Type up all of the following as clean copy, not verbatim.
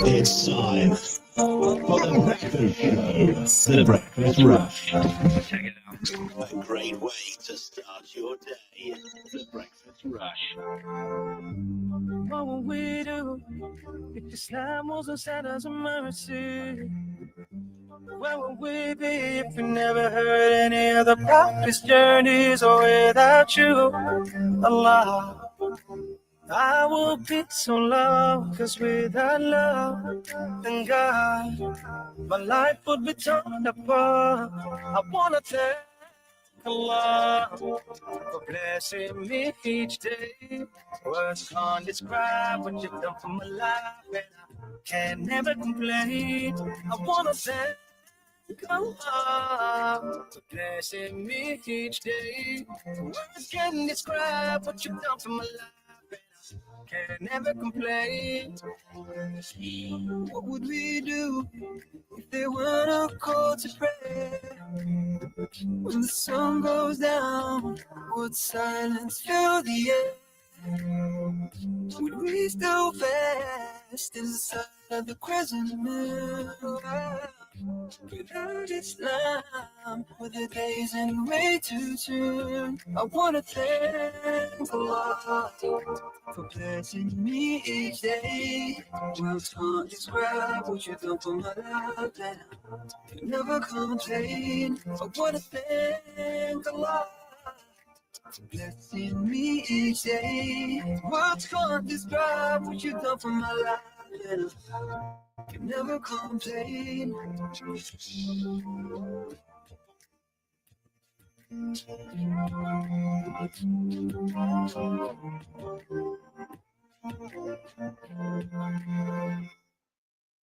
It's time for the breakfast show. The Breakfast Rush. Check it out. A great way to start your day. The Breakfast Rush. What would we do if Islam wasn't sent as a mercy? Where would we be if we never heard any other prophets' journeys or without you, Allah? I would be so low, cause without love and God, my life would be torn apart. I wanna thank Allah for blessing me each day. Words can't describe what you've done for my life, and I can never complain. I wanna thank Allah for blessing me each day. Words can't describe what you've done for my life, can never complain. What would we do if there weren't a call to prayer? When the sun goes down, would silence fill the air? Would we still fast inside of the crescent moon? Without Islam, with the days end way too soon. I wanna thank Allah for blessing me each day. Words can't describe what you've done for my life, and I can never complain. I wanna thank Allah for blessing me each day. Words can't describe what you've done for my life, and I can never complain.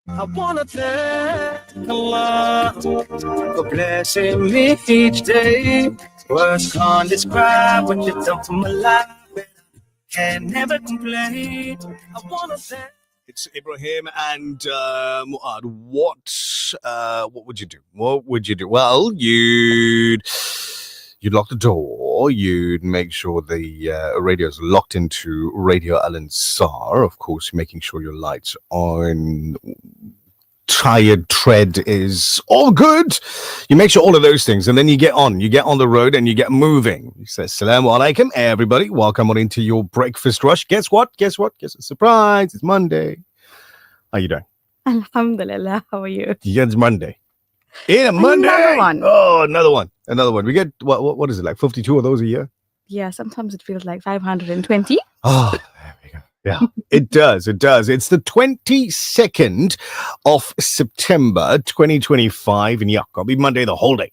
I wanna thank Allah for blessing me each day. Words can't describe what you've done for my life, and I can never complain. I wanna thank. It's Ibrahim and Muad. What would you do? What would you do? Well, you'd lock the door. You'd make sure the radio is locked into Radio Al Ansar. Of course, making sure your lights on, tired tread is all good. You make sure all of those things, and then you get on the road and you get moving. You say, Assalamu alaikum, everybody. Welcome on into your breakfast rush. Guess what? Guess a surprise. It's Monday. How you doing? Alhamdulillah. How are you? Yeah, it's Monday. Yeah, Monday. Another one. Oh, another one. We get, what is it, like 52 of those a year? Yeah, sometimes it feels like 520. Oh, there we go. Yeah, it does. It's the 22nd of September, 2025. And yeah, it'll be Monday the whole day.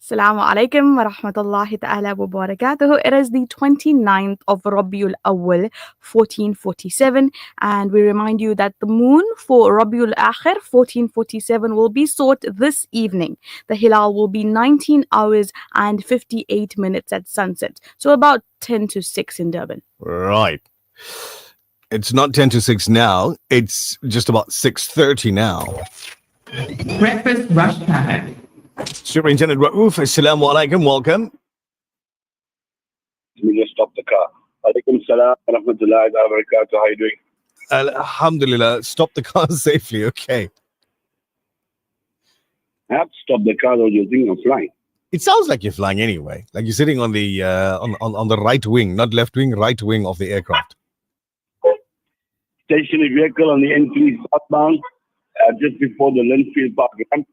Assalamu alaikum wa rahmatullahi ta'ala wa barakatuhu. It is the 29th of Rabiul Awwal, 1447. And we remind you that the moon for Rabiul Akhir, 1447, will be sought this evening. The Hilal will be 19 hours and 58 minutes at sunset. So about 10 to 6 in Durban. Right. It's not 10 to 6 now. It's just about 6:30 now. Breakfast rush time. Superintendent Raouf, assalamu alaikum, welcome. Let me just stop the car. Alaikum salam wa rahmatullahi wa barakatuh. How are you doing? Alhamdulillah. Stop the car safely, okay. I have to stop the car, though. You think I'm flying? It sounds like you're flying anyway. Like you're sitting on the on the right wing, not left wing, right wing of the aircraft. Stationary vehicle on the N3 southbound, just before the Linfield Park ramp.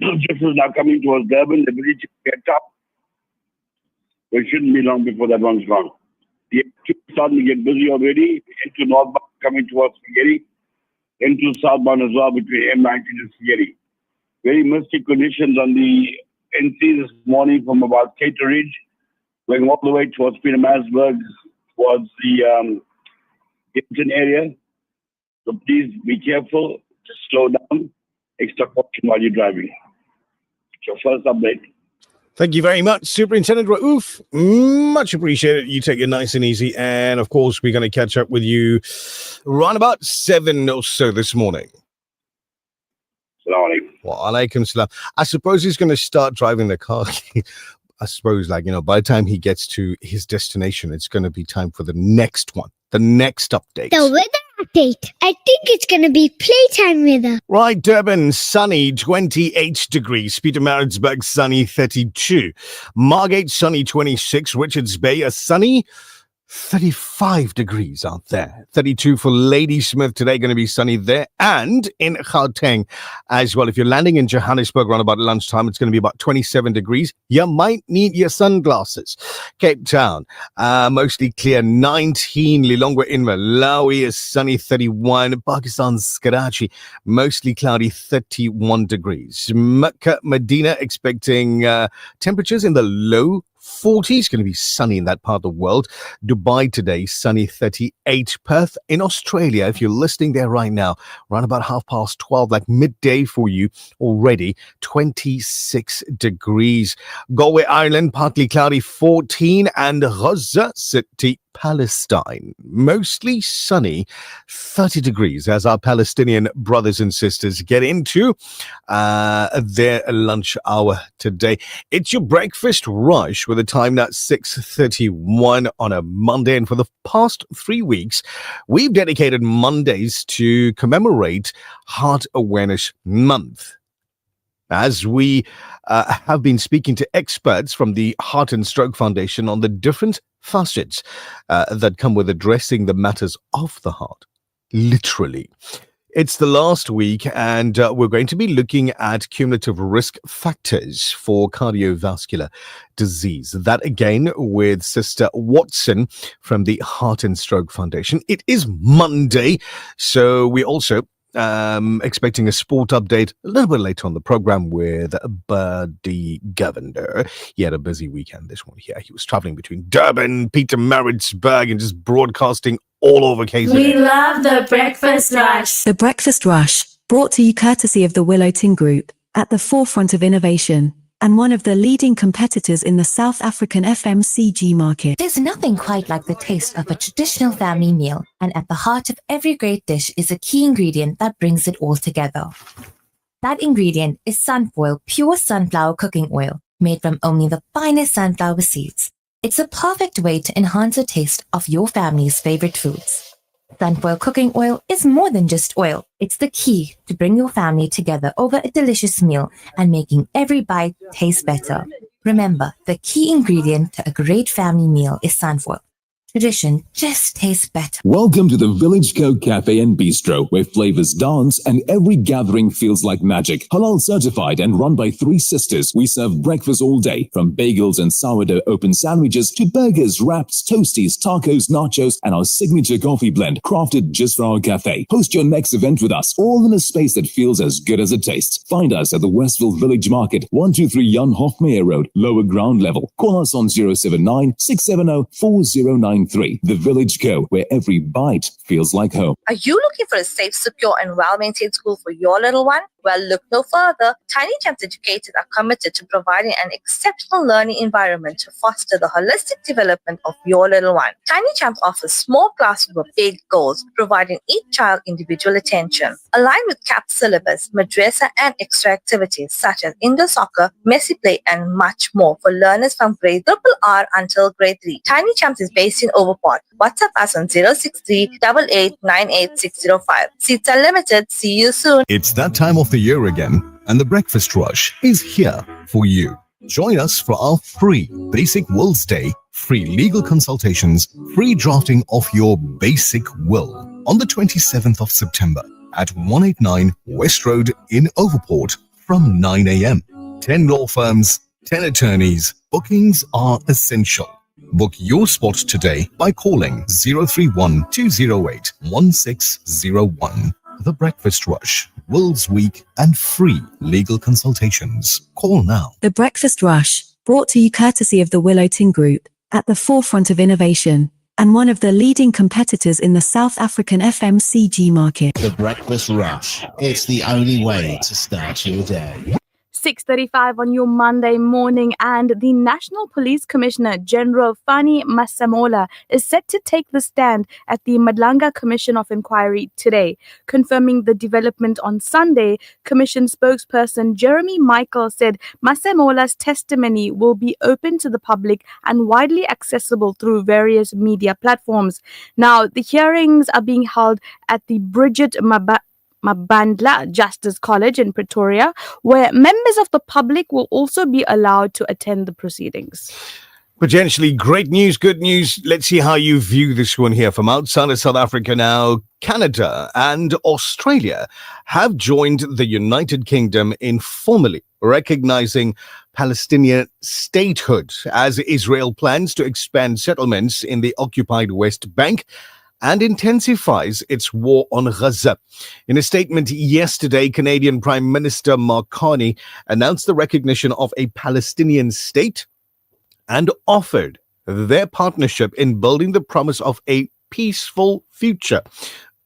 Just as now coming towards Durban, the bridge gets up. It shouldn't be long before that one's gone. The N2 starting to get busy already. N2 northbound coming towards Spaghetti. N2 southbound as well between M90 and Spaghetti. Very misty conditions on the N3 this morning from about Cater Ridge, going all the way towards Pietermaritzburg, towards the Hilton area. So please be careful. Just slow down. Extra caution while you're driving. Your first update. Thank you very much, Superintendent Raouf. Much appreciated. You take it nice and easy. And of course, we're going to catch up with you around about 7 or so this morning. Assalamu alaikum. Wa alaikum salam. I suppose he's going to start driving the car. I suppose, by the time he gets to his destination, it's going to be time for the next one, the next update. The weather Date. I think it's going to be playtime weather. Right, Durban, sunny, 28 degrees. Pietermaritzburg, sunny, 32. Margate, sunny, 26. Richards Bay, a sunny 35 degrees out there. 32 for Ladysmith today, going to be sunny there. And in Gauteng as well. If you're landing in Johannesburg around about lunchtime, it's going to be about 27 degrees. You might need your sunglasses. Cape Town, mostly clear, 19. Lilongwe in Malawi is sunny, 31. Pakistan's Karachi, mostly cloudy, 31 degrees. Mecca, Medina, expecting temperatures in the low 40s, going to be sunny in that part of the world. Dubai today, sunny, 38. Perth in Australia, if you're listening there right now, around about 12:30, like midday for you already, 26 degrees. Galway, Ireland, partly cloudy, 14. And Gaza City, Palestine, mostly sunny, 30 degrees as our Palestinian brothers and sisters get into their lunch hour today. It's your breakfast rush with a time that's 6:31 on a Monday. And for the past 3 weeks, we've dedicated Mondays to commemorate Heart Awareness Month. As we have been speaking to experts from the Heart and Stroke Foundation on the different facets that come with addressing the matters of the heart, literally. It's the last week, and we're going to be looking at cumulative risk factors for cardiovascular disease. That again with Sister Watson from the Heart and Stroke Foundation. It is Monday, so we also expecting a sport update a little bit later on the program with Buddy Governor. He had a busy weekend this one here. He was traveling between Durban, Pietermaritzburg, and just broadcasting all over KZN. We love the Breakfast Rush. The Breakfast Rush, brought to you courtesy of the Willowton Group, at the forefront of innovation, and one of the leading competitors in the South African FMCG market. There's nothing quite like the taste of a traditional family meal, and at the heart of every great dish is a key ingredient that brings it all together. That ingredient is Sunfoil pure sunflower cooking oil, made from only the finest sunflower seeds. It's a perfect way to enhance the taste of your family's favorite foods. Sunfoil cooking oil is more than just oil. It's the key to bring your family together over a delicious meal and making every bite taste better. Remember, the key ingredient to a great family meal is sunfoil. Tradition just tastes better. Welcome to the Village Co Cafe and Bistro, where flavors dance and every gathering feels like magic. Halal certified and run by 3 sisters, we serve breakfast all day, from bagels and sourdough open sandwiches to burgers, wraps, toasties, tacos, nachos, and our signature coffee blend, crafted just for our cafe. Host your next event with us, all in a space that feels as good as it tastes. Find us at the Westville Village Market, 123 Jan Hofmeyer Road, lower ground level. Call us on 079 670 4093. The Village Co, where every bite feels like home. Are you looking for a safe, secure, and well-maintained school for your little one? Well, look no further. Tiny Champs Educators are committed to providing an exceptional learning environment to foster the holistic development of your little one. Tiny Champs offers small classes with big goals, providing each child individual attention. Aligned with CAP syllabus, madrasa, and extra activities such as indoor soccer, messy play, and much more for learners from grade RRR until grade 3. Tiny Champs is based in Overport. WhatsApp us on 063 8898 605. Seats are limited. See you soon. It's that time of the year again, and the Breakfast Rush is here for you. Join us for our free Basic Wills Day, free legal consultations, free drafting of your basic will on the 27th of September at 189 West Road in Overport from 9 a.m. 10 law firms, 10 attorneys. Bookings are essential. Book your spot today by calling 031 208 1601. The Breakfast Rush, Wills Week, and free legal consultations. Call now. The Breakfast Rush, brought to you courtesy of the Willowton Group, at the forefront of innovation, and one of the leading competitors in the South African FMCG market. The Breakfast Rush. It's the only way to start your day. 6:35 on your Monday morning, and the National Police Commissioner General Fani Masemola is set to take the stand at the Madlanga Commission of Inquiry today. Confirming the development on Sunday, Commission spokesperson Jeremy Michael said Masemola's testimony will be open to the public and widely accessible through various media platforms. Now, the hearings are being held at the Bridget Mabandla Justice College in Pretoria, where members of the public will also be allowed to attend the proceedings. Potentially great news, good news. Let's see how you view this one here. From outside of South Africa now, Canada and Australia have joined the United Kingdom in formally recognizing Palestinian statehood as Israel plans to expand settlements in the occupied West Bank and intensifies its war on Gaza. In a statement yesterday, Canadian Prime Minister Mark Carney announced the recognition of a Palestinian state and offered their partnership in building the promise of a peaceful future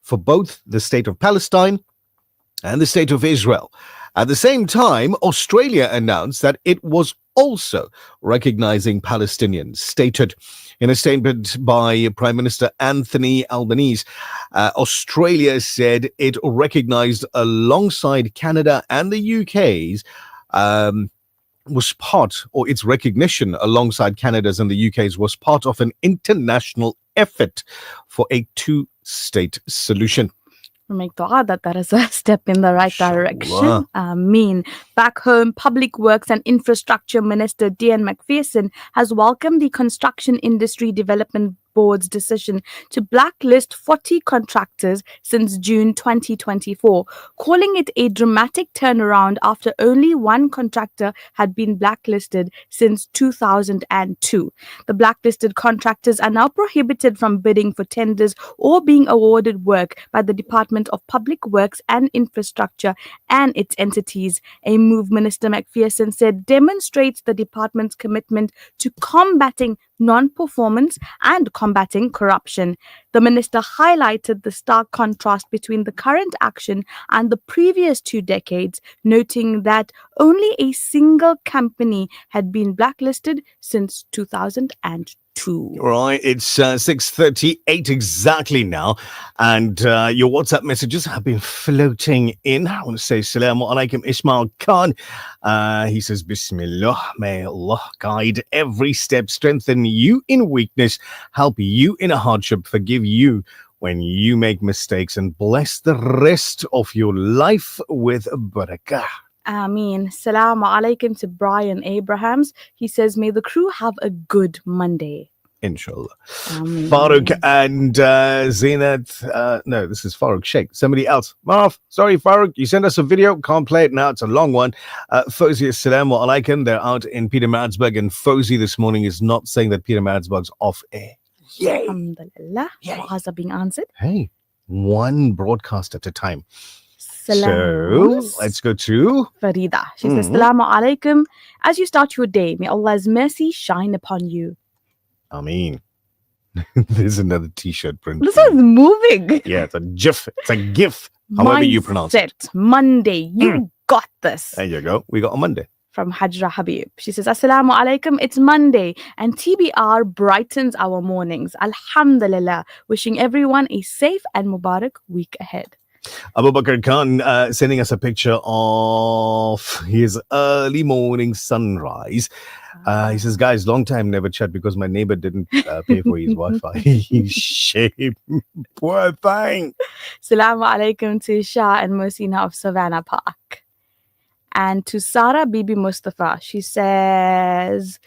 for both the state of Palestine and the state of Israel. At the same time, Australia announced that it was also recognizing Palestinian statehood. In a statement by Prime Minister Anthony Albanese, Australia said it recognized alongside Canada and the UK's was part, or its recognition alongside Canada's and the UK's was part of an international effort for a two-state solution. We make dua that is a step in the right direction. Ameen. Back home, Public Works and Infrastructure Minister Dean McPherson has welcomed the Construction Industry Development Board's decision to blacklist 40 contractors since June 2024, calling it a dramatic turnaround after only one contractor had been blacklisted since 2002. The blacklisted contractors are now prohibited from bidding for tenders or being awarded work by the Department of Public Works and Infrastructure and its entities. A move, Minister McPherson said, demonstrates the department's commitment to combating non-performance and combating corruption. The minister highlighted the stark contrast between the current action and the previous 2 decades, noting that only a single company had been blacklisted since 2002. Right, it's 6:38 exactly now, and your WhatsApp messages have been floating in. I want to say Assalamu alaikum Ismail Khan. He says, Bismillah, may Allah guide every step, strengthen you in weakness, help you in a hardship, forgive you when you make mistakes, and bless the rest of your life with barakah. Ameen. Salaamu alaikum to Brian Abrahams. He says, may the crew have a good Monday. Inshallah. Ameen. Farooq and Zainat. No, this is Farooq Sheikh. Somebody else. Marv, sorry, Farooq. You sent us a video. Can't play it now. It's a long one. Fozi, assalamu alaikum. They're out in Peter Maritzburg, and Fozi this morning is not saying that Peter Maritzburg's off air. Yay. Alhamdulillah. Du'as are being answered. Hey, one broadcast at a time. Salam. So let's go to Farida. She says, Assalamu alaikum. As you start your day, may Allah's mercy shine upon you. Ameen. There's another t-shirt print. This is moving. Yeah, it's a GIF. It's a GIF. However you pronounce it. Monday. You got this. There you go. We got a Monday. From Hajra Habib. She says, Assalamu alaikum. It's Monday and TBR brightens our mornings. Alhamdulillah. Wishing everyone a safe and Mubarak week ahead. Abu Bakr Khan sending us a picture of his early morning sunrise. He says, guys, long time never chat because my neighbor didn't pay for his Wi-Fi. Shame. Poor thing. Assalamu alaikum to Shah and Mosina of Savannah Park. And to Sarah Bibi Mustafa, she says...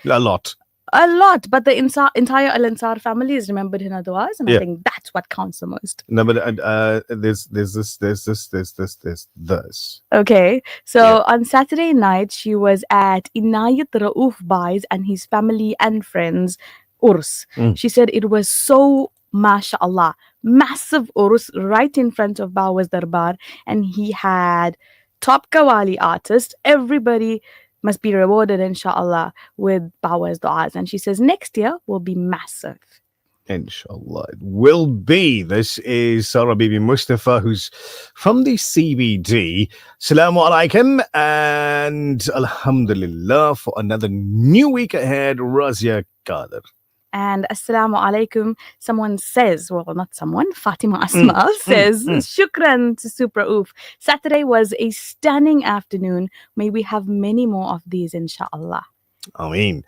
A lot, but the entire Al Ansar family is remembered in her du'as, and I think that's what counts the most. No, but there's this. Okay, so on Saturday night, she was at Inayat Rauf Bai's and his family and friends' urs. She said it was so, mashallah, massive urs right in front of Bawa's Darbar, and he had top Qawwali artists. Everybody must be rewarded, inshallah, with Bawa's du'as. And she says next year will be massive. Inshallah, it will be. This is Sarah Bibi Mustafa, who's from the CBD. Assalamu alaikum and alhamdulillah for another new week ahead. Razia Qadir. And Assalamu alaikum. Someone says, well, not someone, Fatima Asma says, Shukran to Super Oof. Saturday was a stunning afternoon. May we have many more of these, inshallah. Ameen.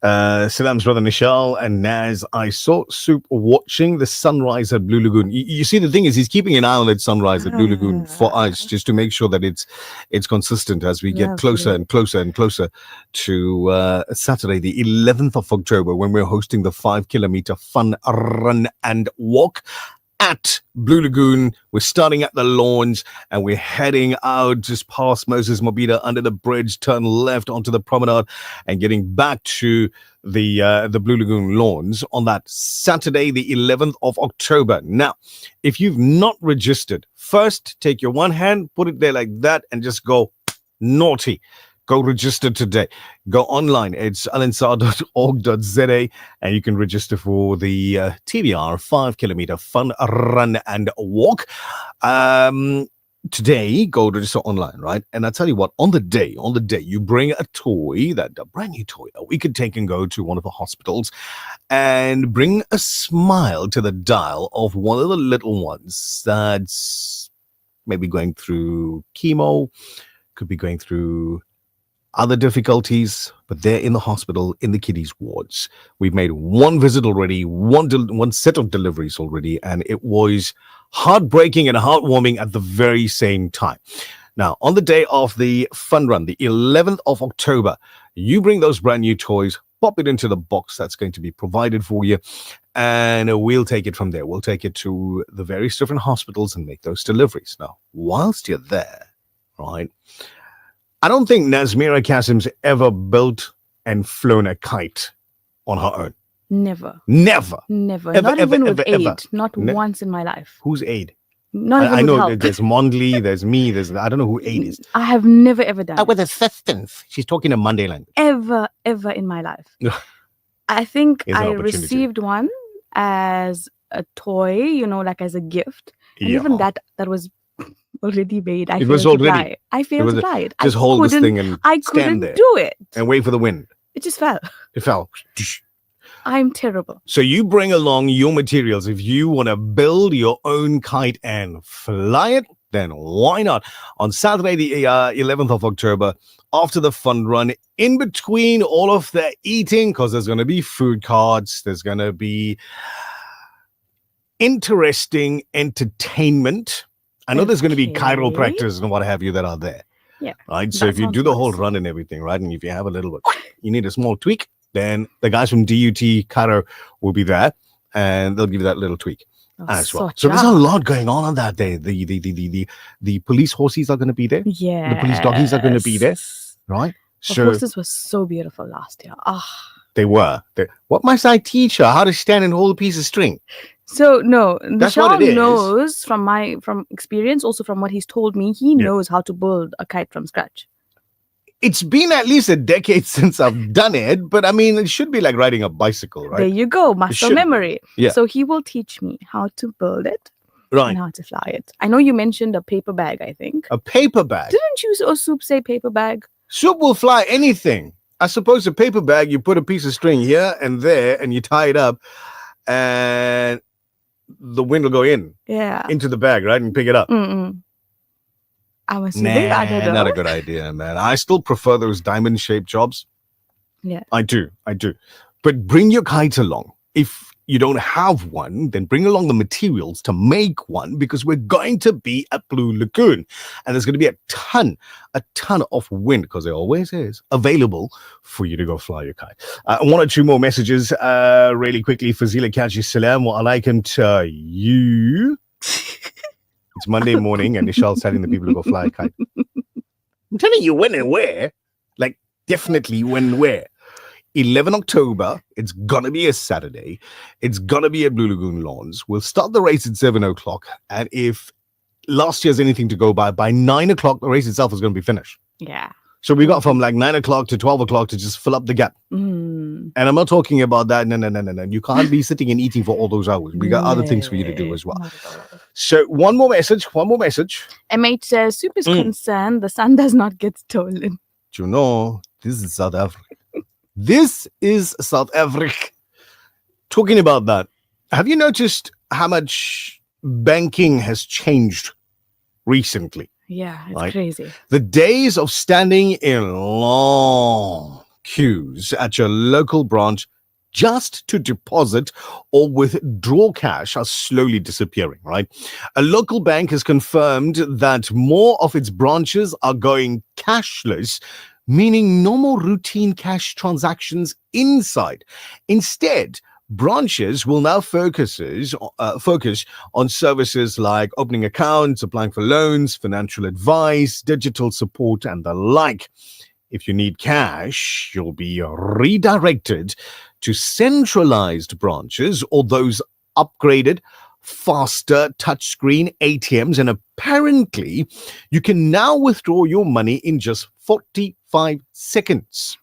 Salam's brother Nishal and Naz. I saw Soup watching the sunrise at Blue Lagoon. You see, the thing is, he's keeping an eye on that sunrise at Blue Lagoon for us, just to make sure that it's consistent as we get closer and closer and closer to Saturday, the 11th of October, when we're hosting the 5-kilometer fun run and walk at Blue Lagoon. We're starting at the lawns and we're heading out just past Moses Mobida under the bridge, turn left onto the promenade and getting back to the Blue Lagoon lawns on that Saturday, the 11th of October. Now, if you've not registered, first take your one hand, put it there like that and just go naughty. Go register today. Go online. It's alinsar.org.za and you can register for the TBR 5-kilometer fun run and walk. Today, go register online, right? And I tell you what, on the day, you bring a toy, a brand new toy that we could take and go to one of the hospitals and bring a smile to the dial of one of the little ones that's maybe going through chemo, could be going through other difficulties, but they're in the hospital in the kiddies wards. We've made one visit already, one set of deliveries already, and it was heartbreaking and heartwarming at the very same time. Now, on the day of the fun run, the 11th of October, you bring those brand new toys, pop it into the box that's going to be provided for you, and we'll take it from there. We'll take it to the various different hospitals and make those deliveries. Now, whilst you're there, right, I don't think Nazmira Kasim's ever built and flown a kite on her own. Never. Never. Ever, not even with aid. Not once in my life. Who's aid? Not even I know help. There's Mondley, there's me, I don't know who aid is. I have never ever done With assistance. She's talking in Monday language. Ever in my life. I think Here's an I opportunity. received one as a toy, like as a gift. And even that was already made. I failed to fly it. Just hold this thing and I stand couldn't there do it. and wait for the wind. It just fell. It fell. I'm terrible. So you bring along your materials. If you want to build your own kite and fly it, then why not? On Saturday, the 11th of October, after the fun run, in between all of the eating, because there's going to be food carts, there's going to be interesting entertainment. I know there's going to be chiropractors and what have you that are there. Yeah. Right. So if you do the whole run and everything, right, and if you have a little bit, you need a small tweak, then the guys from DUT Chiro will be there and they'll give you that little tweak as well. So there's a lot going on that day. The police horses are going to be there. Yeah. The police doggies are going to be there. Right. The horses were so beautiful last year. They were. What must I teach her? How to stand and hold a piece of string. So no, That's what it is. knows from experience, also from what he's told me, he knows how to build a kite from scratch. It's been at least a decade since I've done it, but I mean, it should be like riding a bicycle, right? There you go, muscle memory. Yeah. So he will teach me how to build it, right, and how to fly it. I know you mentioned a paper bag. I think a paper bag. Didn't you or Soup say paper bag? Soup will fly anything. I suppose a paper bag, you put a piece of string here and there, and you tie it up, and the wind will go into the bag, right, and pick it up. I'm assuming not a good idea, man. I still prefer those diamond-shaped jobs. Yeah, I do. But bring your kite along. If you don't have one, then bring along the materials to make one, because we're going to be at Blue Lagoon, and there's going to be a ton of wind, because there always is, available for you to go fly your kite. One or two more messages really quickly. Fazila Kaji, salam wa alaikum to you. It's Monday morning and Nishal's telling the people to go fly a kite. I'm telling you when and where. Like, definitely when and where. 11 October, it's going to be a Saturday. It's going to be at Blue Lagoon Lawns. We'll start the race at 7 o'clock. And if last year's anything to go by 9 o'clock, the race itself is going to be finished. Yeah. So we got from like 9 o'clock to 12 o'clock to just fill up the gap. Mm. And I'm not talking about that. No. You can't be sitting and eating for all those hours. We got other things for you to do as well. So one more message. MH says, Soup is Mm. concerned the sun does not get stolen. Do you know, this is South Africa. This is South Africa. Talking about that, have you noticed how much banking has changed recently? Yeah, it's Right. crazy. The days of standing in long queues at your local branch just to deposit or withdraw cash are slowly disappearing, right? A local bank has confirmed that more of its branches are going cashless, meaning no more routine cash transactions inside. Instead, branches will now focus on services like opening accounts, applying for loans, financial advice, digital support, and the like. If you need cash, you'll be redirected to centralized branches or those upgraded, faster touchscreen ATMs. And apparently, you can now withdraw your money in just 45 seconds.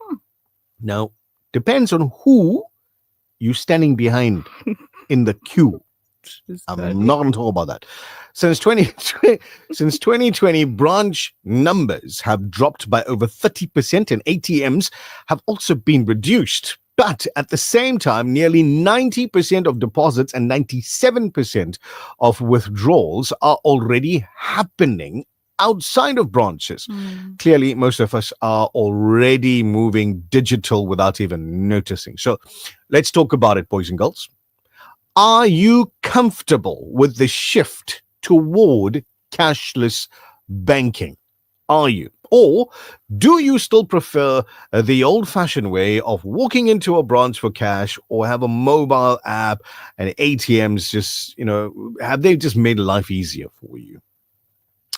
Now, depends on who you're standing behind in the queue. I'm not going to talk about that. Since 2020, branch numbers have dropped by over 30% and ATMs have also been reduced. But at the same time, nearly 90% of deposits and 97% of withdrawals are already happening outside of branches. Clearly, most of us are already moving digital without even noticing. So let's talk about it, boys and girls. Are you comfortable with the shift toward cashless banking? Are you? Or do you still prefer the old-fashioned way of walking into a branch for cash, or have a mobile app and ATMs just, have they just made life easier for you?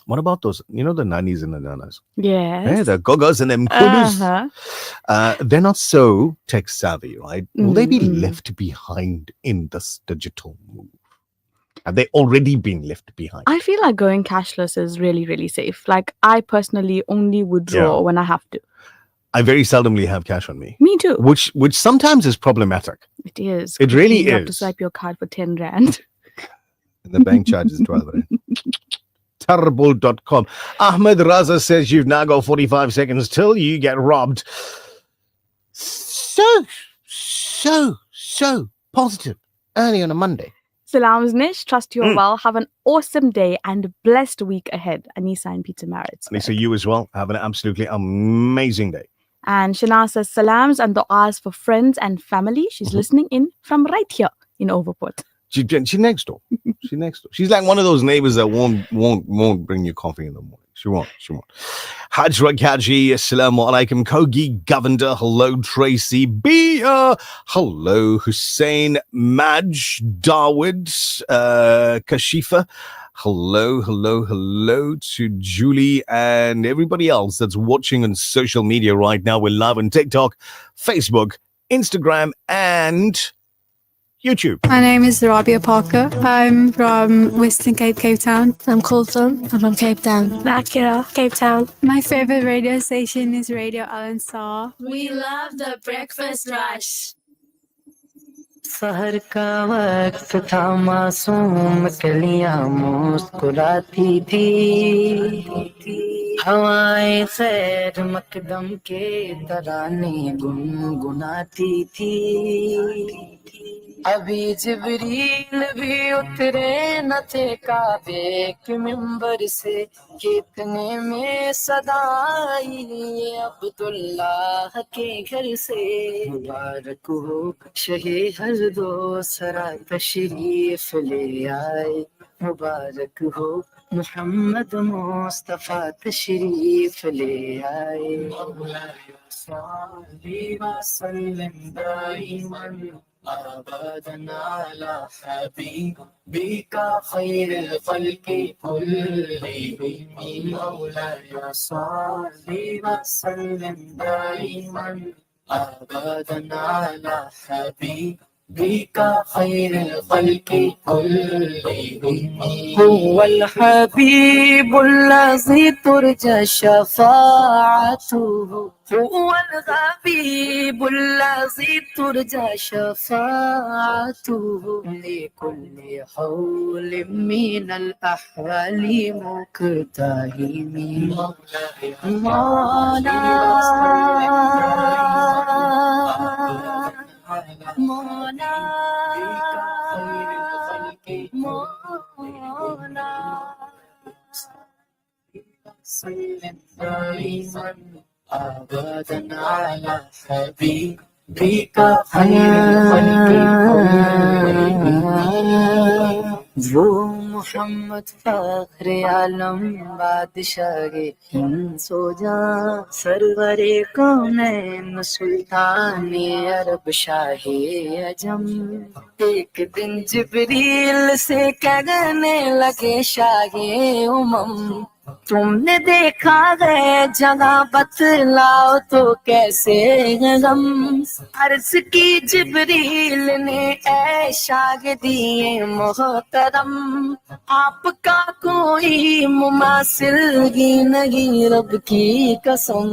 What about those, the nannies and the nanas? Yes. Hey, the gogas and them kudus. Uh-huh. They're not so tech savvy, right? Will they be left behind in this digital move? Have they already been left behind? I feel like going cashless is really, really safe. Like, I personally only withdraw when I have to. I very seldomly have cash on me. Me too. Which sometimes is problematic. It is. It really You have to is. swipe your card for 10 rand. And the bank charges 12 rand. Terrible.com. Ahmed Raza says you've now got 45 seconds till you get robbed. So positive early on a Monday. Salams Nish, trust you're well. Have an awesome day and blessed week ahead. Anissa and Peter Merritt. Anissa, you as well. Have an absolutely amazing day. And Shana says salams and du'as for friends and family. She's listening in from right here in Overport. She next door. She's like one of those neighbors that won't bring you coffee in the morning. She won't. Haj Rakaji, assalamu alaikum. Kogi Governor, hello Tracy. Bia, hello Hussein. Maj, Darwood, Kashifa. Hello to Julie and everybody else that's watching on social media right now. We're live on TikTok, Facebook, Instagram, and YouTube. My name is Rabia Parker. I'm from Western Cape, Cape Town. I'm Colton. I'm from Cape Town. Nakira, Cape Town. My favorite radio station is Radio Al Ansar. We love the breakfast rush. सहर का वक्त था मासूम कलियां मुस्कुराती थी हवाएं खैर मकदम के तराने गुनगुनाती थी अभी जिब्रील भी उतरे न थे काबे के मिंबर से कितने में सदाई अब्दुल्लाह के घर से मुबारक हो शहे हर दो सरा तशरीफ ले आए मुबारक हो मुहम्मद मुस्तफा तशरीफ ले आए सल्ली व सल्लिम दाइमन अबदन अला हबीबिका खैरुल खल्क़ि कुल्लिहिम मौलाय सल्ली व सल्लिम दाइमन अबदन अला हबीबिका بك خير الخلق كلهم هو الحبيب الذي ترجى شفاعته هو الحبيب الذي ترجى شفاعته لكل حول من الأحوال مقتحم مولا مولا سلم دائما أبدا على حبيبك خير الخلق كلهم वो मोहम्मद फख्र आलम बादशाह सो जा सरवरे कौनैन सुल्तान अरब शाहे अजम एक दिन जिब्रील से कहने लगे शाहे उमम तुमने देखा है जगह बतलाओ तो कैसे गम अर्ज की जिब्रील ने ऐ शागिदिए मोहतरम आपका कोई मुमासिल ही नहीं रब की कसम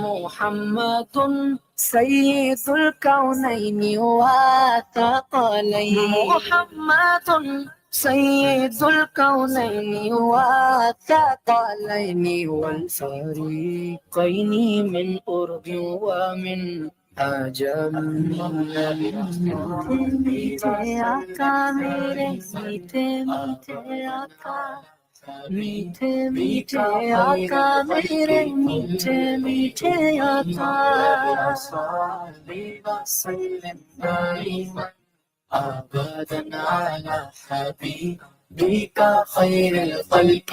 मुहम्मदुन सय्यदुल कौनैनि व थक़लैनि मुहम्मदुन सय्यदुल कौनैनि व थक़लैनि वल फरीक़ैनि मिन उर्दि व मिन अजम मीठे आका मेरे मीठे मीठे आका मीठे मीठे आका मेरे मीठे मीठे आका أبدا على حبيبك خير الخلق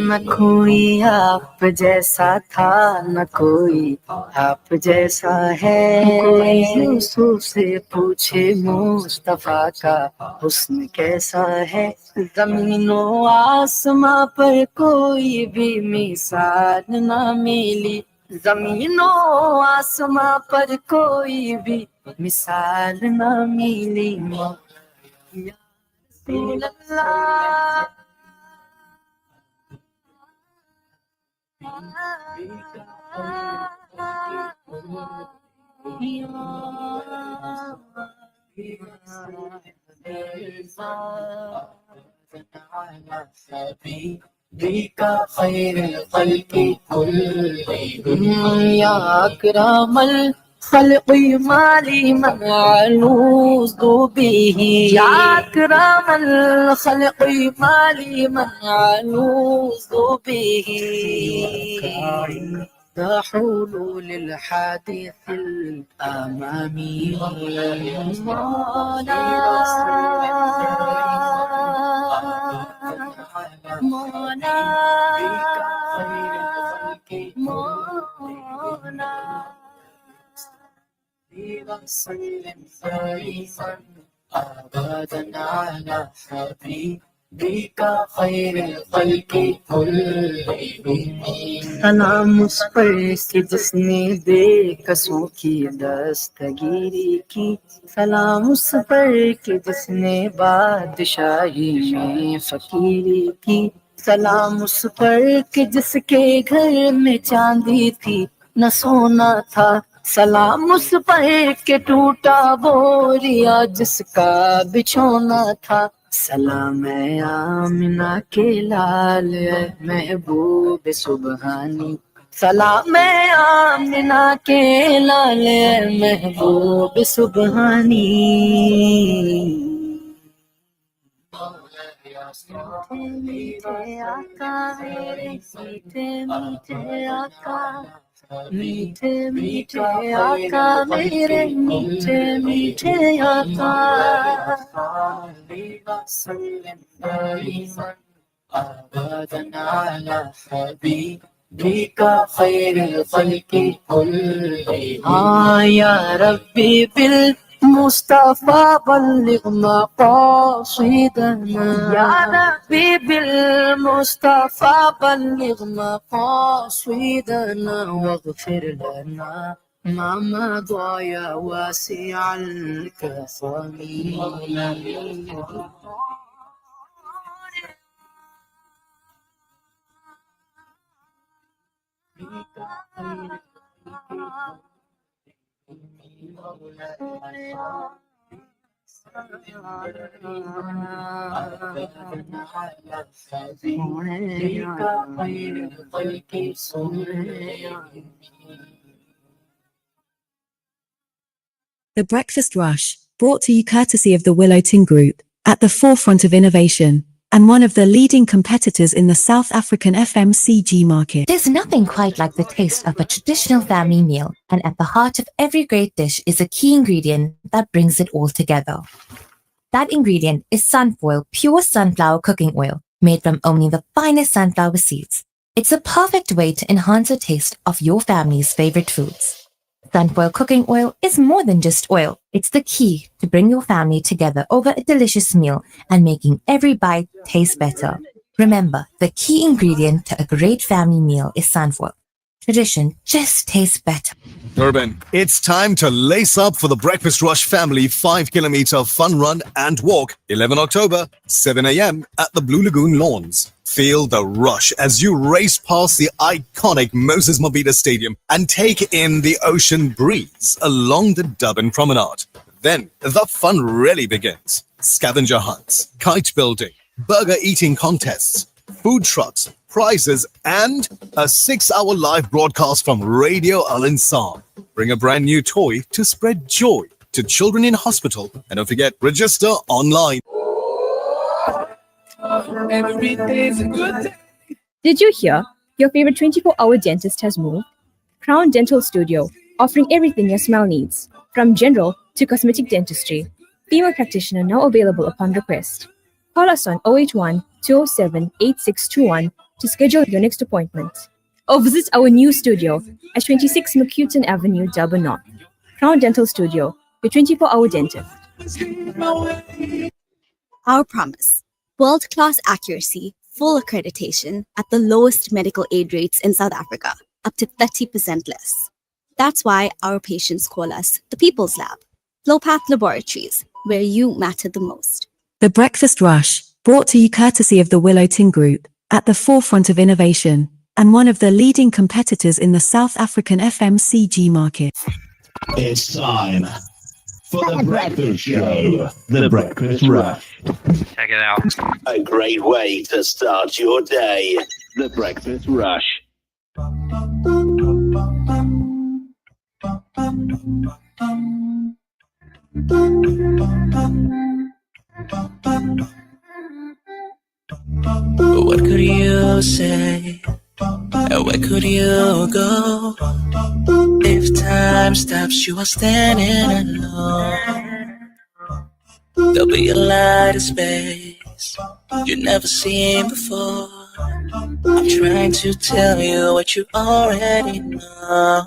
न कोई आप जैसा था न कोई आप जैसा है कोई यूसुफ से पूछे मुस्तफा का हुस्न कैसा है जमीनों आसमां पर कोई भी मिसाल न मिली जमीनों आसमां पर कोई भी मिसाल न मिली या रसूल अल्लाह بك خير الخلق كلهم يا أكرم الخلق مالي معلوز به يا أكرم الخلق مالي معلوز به كحلول الحادث الأمامي مولا مولا مولا وسلم دائما أبدا على حبيبك خير الخلق كلهم सलाम उस पर कि जिसने बेकसों की दस्तगीरी की सलाम उस पर कि जिसने बादशाही में फकीरी की सलाम उस पर कि जिसके घर में चांदी थी न सोना था सलाम उस पर के टूटा बोरिया जिसका बिछोना था सलाम है आमिना के लाल महबूब सुबहानी सलाम है आमिना के लाल महबूब सुबहानी मीठे मीठे आका मेरे मीठे मीठे आका أبدا على حبيبك خير الخلق كلهم يا ربي بالمصطفى بلغ مقاصدنا يا ربي بالمصطفى بلغ مقاصدنا واغفر لنا ما مضى يا واسع الكفر The Breakfast Rush, brought to you courtesy of the Willow Tin Group, at the forefront of innovation, and one of the leading competitors in the South African FMCG market. There's nothing quite like the taste of a traditional family meal, and at the heart of every great dish is a key ingredient that brings it all together. That ingredient is Sunfoil pure sunflower cooking oil, made from only the finest sunflower seeds. It's a perfect way to enhance the taste of your family's favorite foods. Sunfoil cooking oil is more than just oil. It's the key to bring your family together over a delicious meal and making every bite taste better. Remember, the key ingredient to a great family meal is sunfoil. Tradition just tastes better. Urban, it's time to lace up for the Breakfast Rush family 5-kilometer fun run and walk, 11 October, 7 a.m. at the Blue Lagoon Lawns. Feel the rush as you race past the iconic Moses Mabhida Stadium and take in the ocean breeze along the Durban Promenade. Then the fun really begins. Scavenger hunts, kite building, burger eating contests, food trucks, prizes, and a 6-hour live broadcast from Radio Al Insan. Bring a brand new toy to spread joy to children in hospital. And don't forget, register online. Every day's a good day. Did you hear? Your favorite 24-hour dentist has moved? Crown Dental Studio, offering everything your smile needs, from general to cosmetic dentistry. Female practitioner now available upon request. Call us on 081 207 8621 to schedule your next appointment. Or visit our new studio at 26 McCuton Avenue, Durban North. Crown Dental Studio, your 24-hour dentist. Our promise: world-class accuracy, full accreditation at the lowest medical aid rates in South Africa, up to 30% less. That's why our patients call us the People's Lab. Flowpath Laboratories, where you matter the most. The Breakfast Rush, brought to you courtesy of the Willow Tin Group, at the forefront of innovation, and one of the leading competitors in the South African FMCG market. It's time for the breakfast show, the Breakfast Rush. Check it out. A great way to start your day, the Breakfast Rush. What could you say? Where could you go? If time stops, you are standing alone. There'll be a light of space you've never seen before. I'm trying to tell you what you already know.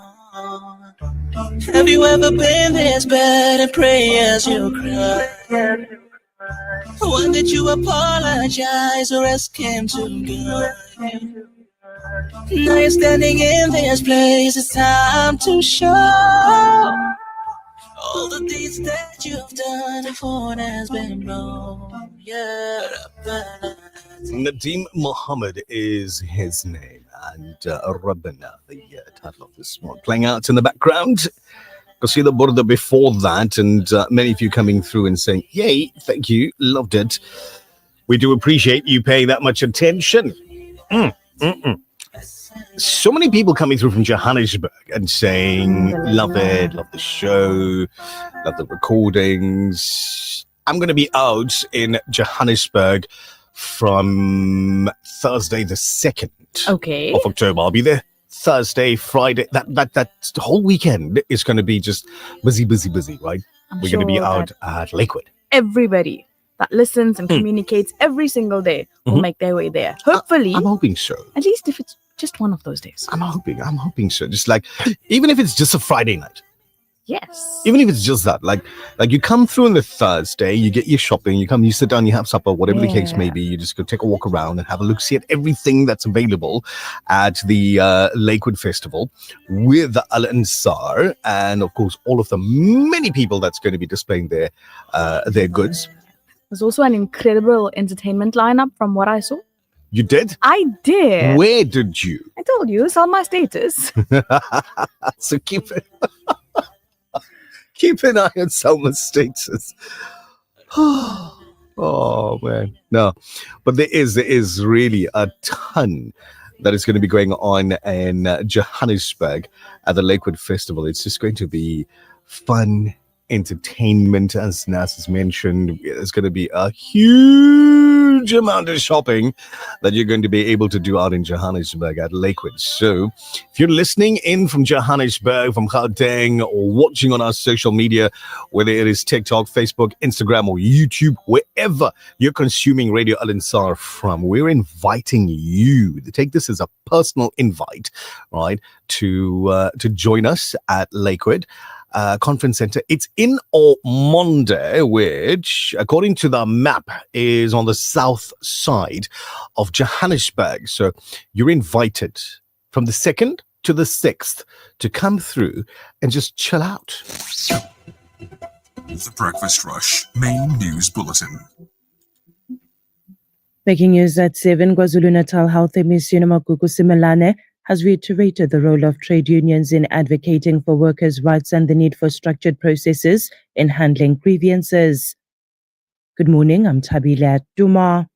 Have you ever been this bad and pray as you cry? When did you apologize or ask him to go? Now you're standing in this place, it's time to show all the deeds that you've done before has been wrong. Yeah. Nadeem Muhammad is his name, and Rabbana, the title of this one, playing out in the background. Qasida Burda before that, and many of you coming through and saying, yay, thank you, loved it. We do appreciate you paying that much attention. So many people coming through from Johannesburg and saying, love it, love the show, love the recordings. I'm going to be out in Johannesburg from Thursday the 2nd Okay. of October. I'll be there Thursday, Friday. That whole weekend is going to be just busy, right? We're going to be sure out that at Lakewood. everybody that listens and communicates every single day will make their way there. Hopefully, I'm hoping so. at least if it's just one of those days. I'm hoping so. Just like, even if it's just a Friday night. Yes. Even if it's just that, like you come through on the Thursday, you get your shopping, you sit down, you have supper, whatever the case may be. You just go take a walk around and have a look, see at everything that's available at the Lakewood Festival with the Al Ansar, and of course all of the many people that's going to be displaying their goods. There's also an incredible entertainment lineup from what I saw. You did? I did. Where did you? I told you, it's on my status. So keep an eye on Selma's status. Oh man, no, but there is really a ton that is going to be going on in Johannesburg at the Lakewood Festival. It's just going to be fun, entertainment, as Nas has mentioned. There's going to be a huge amount of shopping that you're going to be able to do out in Johannesburg at Lakewood. So if you're listening in from Johannesburg, from Gauteng, or watching on our social media, whether it is TikTok, Facebook, Instagram, or YouTube, wherever you're consuming Radio Al Ansar from, we're inviting you to take this as a personal invite, right, to join us at Lakewood Conference Center. It's in Ormonde, which, according to the map, is on the south side of Johannesburg. So you're invited from the 2nd to the 6th to come through and just chill out. The Breakfast Rush Main News Bulletin. Breaking news at 7, KwaZulu-Natal Health Minister Magugu Simelane has reiterated the role of trade unions in advocating for workers' rights and the need for structured processes in handling grievances. Good morning, I'm Tabile Duma.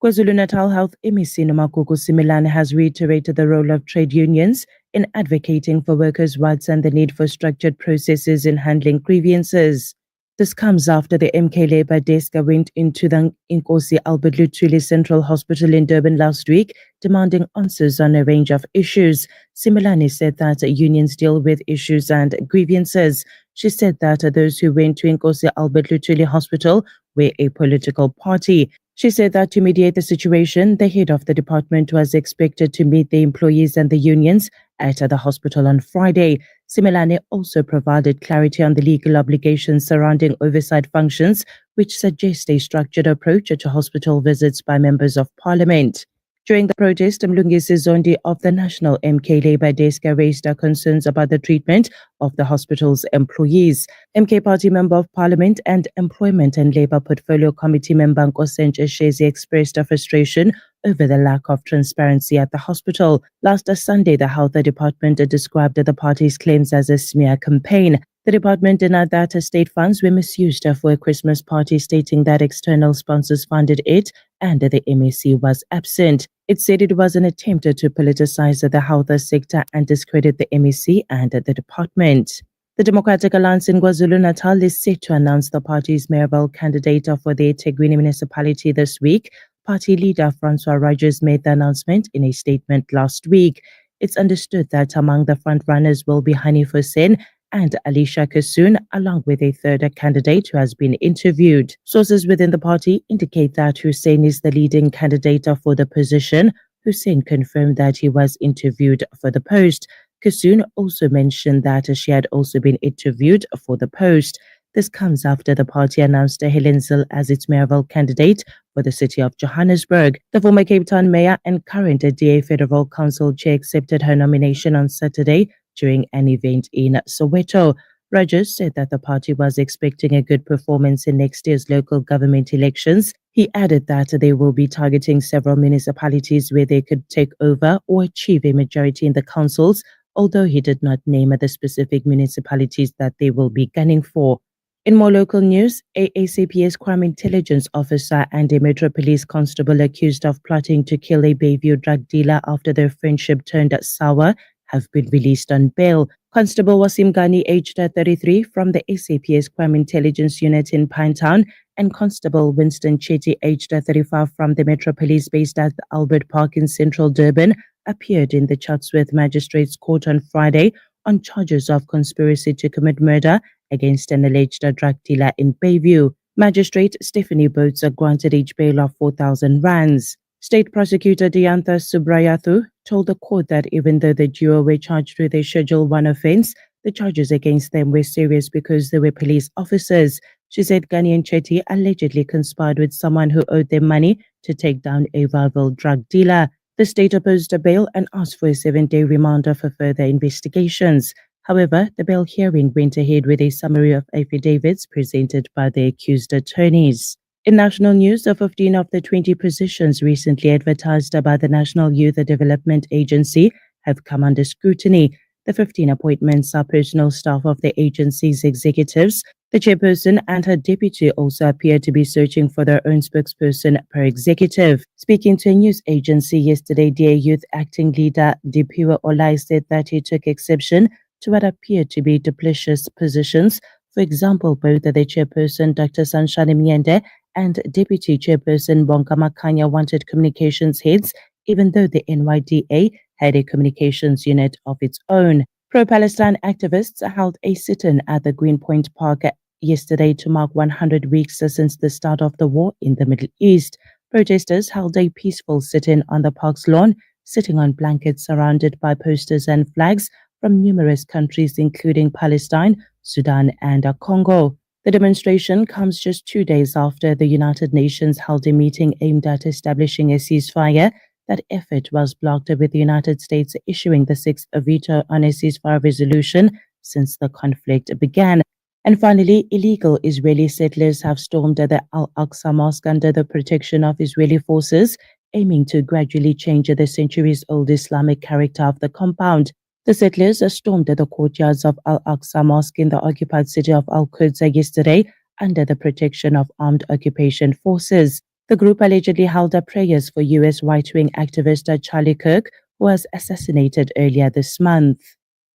KwaZulu-Natal Health MEC Magugu Simelane has reiterated the role of trade unions in advocating for workers' rights and the need for structured processes in handling grievances. This comes after the MK Labour desk went into the Inkosi Albert Luthuli Central Hospital in Durban last week, demanding answers on a range of issues. Simelane said that unions deal with issues and grievances. She said that those who went to Inkosi Albert Luthuli Hospital were a political party. She said that to mediate the situation, the head of the department was expected to meet the employees and the unions at the hospital on Friday. Simelane also provided clarity on the legal obligations surrounding oversight functions, which suggest a structured approach to hospital visits by members of parliament. During the protest, Mlungisi Zondi of the National MK Labour desk raised concerns about the treatment of the hospital's employees. MK Party Member of Parliament and Employment and Labour Portfolio Committee Member Nkosentshe Shezi expressed frustration over the lack of transparency at the hospital. Last Sunday, the Health Department described the party's claims as a smear campaign. The department denied that state funds were misused for a Christmas party, stating that external sponsors funded it and the MEC was absent. It said it was an attempt to politicize the health sector and discredit the MEC and the department. The Democratic Alliance in KwaZulu-Natal is set to announce the party's mayoral candidate for the eThekwini municipality this week. Party leader Francois Rogers made the announcement in a statement last week. It's understood that among the frontrunners will be Hani Hussein and Alicia Kassoon, along with a third candidate who has been interviewed. Sources within the party indicate that Hussein is the leading candidate for the position. Hussein confirmed that he was interviewed for the post. Kassoon also mentioned that she had also been interviewed for the post. This comes after the party announced Helen Zille as its mayoral candidate for the city of Johannesburg. The former Cape Town mayor and current DA Federal Council chair accepted her nomination on Saturday during an event in Soweto. Rogers said that the party was expecting a good performance in next year's local government elections. He added that they will be targeting several municipalities where they could take over or achieve a majority in the councils, although he did not name the specific municipalities that they will be gunning for. In more local news, a SAPS crime intelligence officer and a Metro Police constable accused of plotting to kill a Bayview drug dealer after their friendship turned sour have been released on bail. Constable Wasim Ghani, aged 33, from the SAPS Crime Intelligence Unit in Pinetown, and Constable Winston Chetty, aged 35, from the Metro Police based at Albert Park in central Durban, appeared in the Chatsworth Magistrates Court on Friday on charges of conspiracy to commit murder against an alleged drug dealer in Bayview. Magistrate Stephanie Boats granted each bail of 4,000 rands. State Prosecutor Diantha Subrayathu told the court that even though the duo were charged with a Schedule 1 offence, the charges against them were serious because they were police officers. She said Ghani and Chetty allegedly conspired with someone who owed them money to take down a rival drug dealer. The state opposed a bail and asked for a 7-day remand for further investigations. However, the bail hearing went ahead with a summary of affidavits presented by the accused attorneys. In national news, 15 of the 20 positions recently advertised by the National Youth Development Agency have come under scrutiny. The 15 appointments are personal staff of the agency's executives. The chairperson and her deputy also appear to be searching for their own spokesperson per executive. Speaking to a news agency yesterday, DA Youth Acting Leader Dipiwa Olai said that he took exception to what appeared to be duplicitous positions. For example, both the chairperson, Dr. Sanshani Miende, and Deputy Chairperson Bonka Makanya wanted communications heads, even though the NYDA had a communications unit of its own. Pro-Palestine activists held a sit-in at the Greenpoint Park yesterday to mark 100 weeks since the start of the war in the Middle East. Protesters held a peaceful sit-in on the park's lawn, sitting on blankets surrounded by posters and flags from numerous countries, including Palestine, Sudan, and Congo. The demonstration comes just 2 days after the United Nations held a meeting aimed at establishing a ceasefire. That effort was blocked, with the United States issuing the 6th veto on a ceasefire resolution since the conflict began. And finally, illegal Israeli settlers have stormed the Al-Aqsa Mosque under the protection of Israeli forces, aiming to gradually change the centuries-old Islamic character of the compound. The settlers stormed the courtyards of Al-Aqsa Mosque in the occupied city of Al-Quds yesterday under the protection of armed occupation forces. The group allegedly held up prayers for U.S. right-wing activist Charlie Kirk, who was assassinated earlier this month.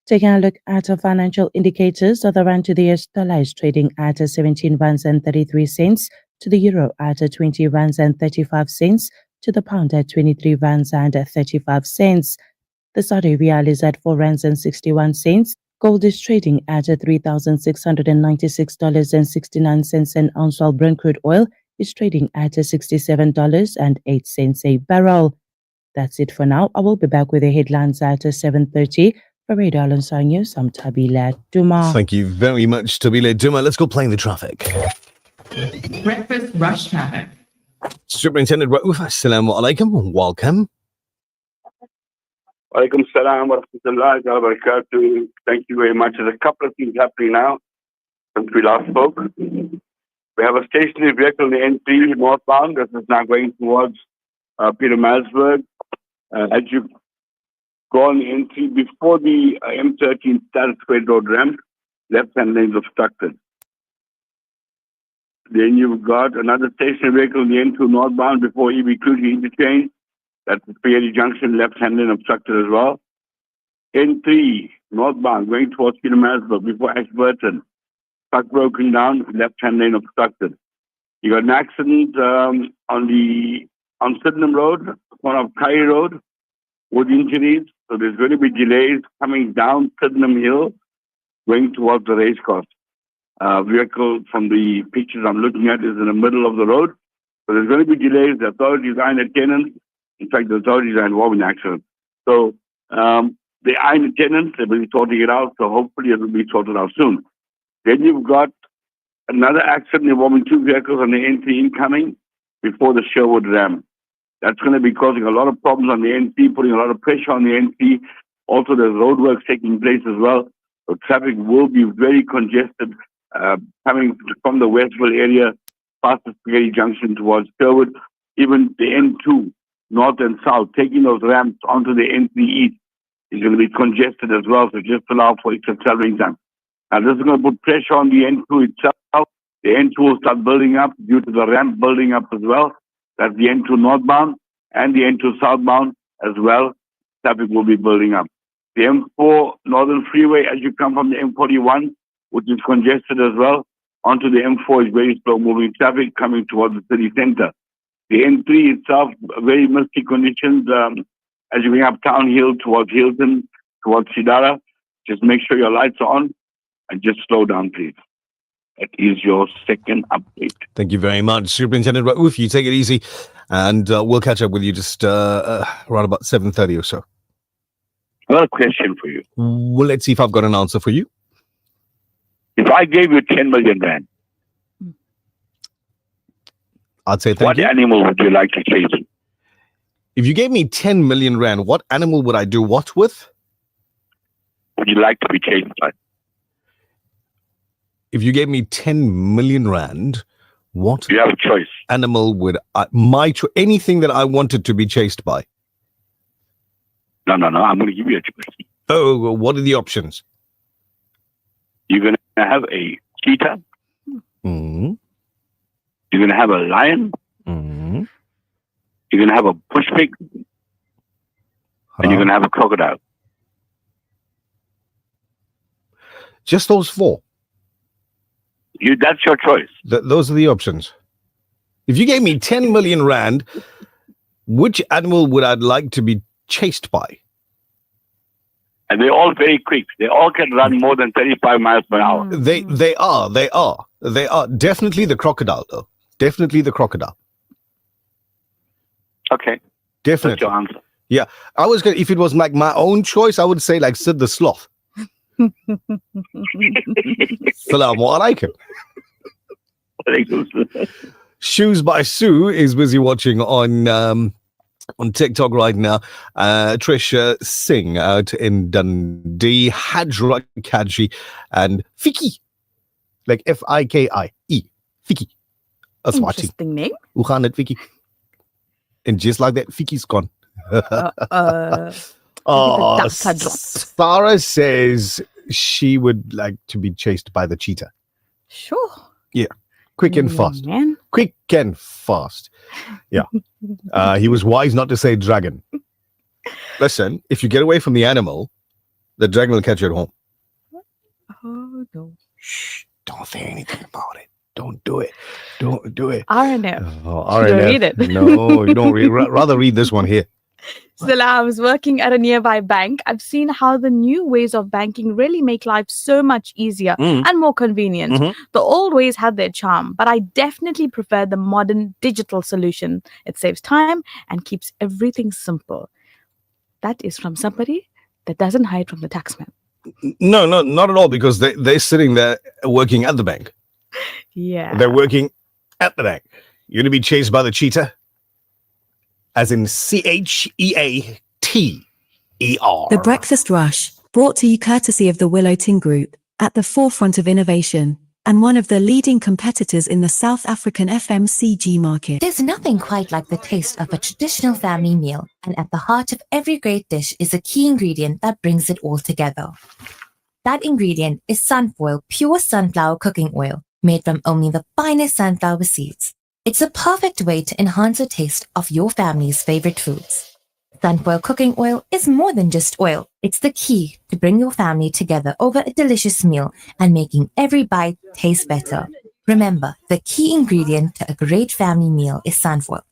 Taking a look at financial indicators, the rand to the US dollar is trading at 17 rands and 33 cents, to the euro at 20 rands and 35 cents, to the pound at 23 rands and 35 cents. The Saudi Riyal is at 4 rands and 61 cents. Gold is trading at $3,696.69 an ounce, while Brent crude oil is trading at $67.08 a barrel. That's it for now. I will be back with the headlines at 7:30. For Radio Al-Ansar News, I'm Tabila Duma. Thank you very much, Tabila Duma. Let's go playing the traffic. Breakfast rush traffic. Superintendent Raouf, assalamu alaikum. Welcome. Alaikum salam wa rahmatullahi wa barakatuh. Thank you very much. There's a couple of things happening now since we last spoke. We have a stationary vehicle in the N3 northbound. This is now going towards Pietermaritzburg. As you go on the N3 before the M13 Status Square Road ramp, left-hand lane is obstructed. Then you've got another stationary vehicle in the N2 northbound before EB Clutty interchange. That's the Spaghetti Junction, left-hand lane obstructed as well. N3 northbound going towards Pietermaritzburg before Ashburton. Truck broken down, left-hand lane obstructed. You got an accident on Sydenham Road, corner of Kai Road, with injuries. So there's going to be delays coming down Sydenham Hill, going towards the racecourse. Vehicle from the pictures I'm looking at is in the middle of the road. So there's going to be delays. The authorities are in attendance. In fact, the authorities are involved in the accident. So they are in attendance. They will be sorting it out. So hopefully it will be sorted out soon. Then you've got another accident involving two vehicles on the N3 incoming before the Sherwood ramp. That's going to be causing a lot of problems on the N3, putting a lot of pressure on the N3. Also, there's roadworks taking place as well. So traffic will be very congested coming from the Westville area past the Spaghetti Junction towards Sherwood. Even the N2, north and south, taking those ramps onto the N3 east is going to be congested as well. So just allow for extra traveling time. Now, this is going to put pressure on the N2 itself. The N2 will start building up due to the ramp building up as well. That's the N2 northbound and the N2 southbound as well. Traffic will be building up. The M4 Northern Freeway, as you come from the M41, which is congested as well, onto the M4 is very slow moving traffic coming towards the city center. The N3 itself, very misty conditions as you bring up Town Hill towards Hilton, towards Sidara. Just make sure your lights are on and just slow down, please. That is your second update. Thank you very much, Superintendent Raouf. You take it easy, and we'll catch up with you just around about 7:30 or so. I got a question for you. Well, let's see if I've got an answer for you. If I gave you 10 million rand, I'd say thank what you. animal would you like to chase? If you gave me 10 million rand, what animal would I do what with? Would you like to be chased by? If you gave me 10 million rand, what you have a choice. Animal would anything that I wanted to be chased by? No. I'm going to give you a choice. Oh, what are the options? You're going to have a cheetah. Mm-hmm. You're going to have a lion. Mm-hmm. You're going to have a bush pig. And you're going to have a crocodile. Just those four? That's your choice. Those are the options. If you gave me 10 million rand, which animal would I like to be chased by? And they're all very quick. They all can run more than 35 miles per hour. They are. Definitely the crocodile, though. Definitely the crocodile. Okay. Definitely. That's your answer. Yeah. I was going if it was like my own choice, I would say like Sid the Sloth. Assalamu alaikum. Shoes by Sue is busy watching on TikTok right now. Trisha Singh out in Dundee, Hajra Kaji, and Fiki, like F-I-K-I-E, Fiki. That's watching. Interesting name. Hoe gaan het, Fiki? And just like that, Fiki's gone. Oh, Sarah says she would like to be chased by the cheetah. Sure. Yeah. Quick and fast. Man. Quick and fast. Yeah. He was wise not to say dragon. Listen, if you get away from the animal, the dragon will catch you at home. Oh, no. Shh. Don't say anything about it. Don't do it. Don't do it. RNF. Oh, Should I RNF. read it? No, you don't read. Rather read this one here. Salah, I was working at a nearby bank. I've seen how the new ways of banking really make life so much easier and more convenient. The old ways had their charm, but I definitely prefer the modern digital solution. It saves time and keeps everything simple. That is from somebody that doesn't hide from the taxman. No, not at all, because they're sitting there working at the bank. Yeah. They're working at the bank. You're going to be chased by the cheetah? As in CHEATER. The Breakfast Rush, brought to you courtesy of the Willow Tin Group, at the forefront of innovation, and one of the leading competitors in the South African FMCG market. There's nothing quite like the taste of a traditional family meal, and at the heart of every great dish is a key ingredient that brings it all together. That ingredient is Sunfoil pure sunflower cooking oil, made from only the finest sunflower seeds. It's a perfect way to enhance the taste of your family's favorite foods. Sunfoil cooking oil is more than just oil. It's the key to bring your family together over a delicious meal and making every bite taste better. Remember, the key ingredient to a great family meal is sunfoil.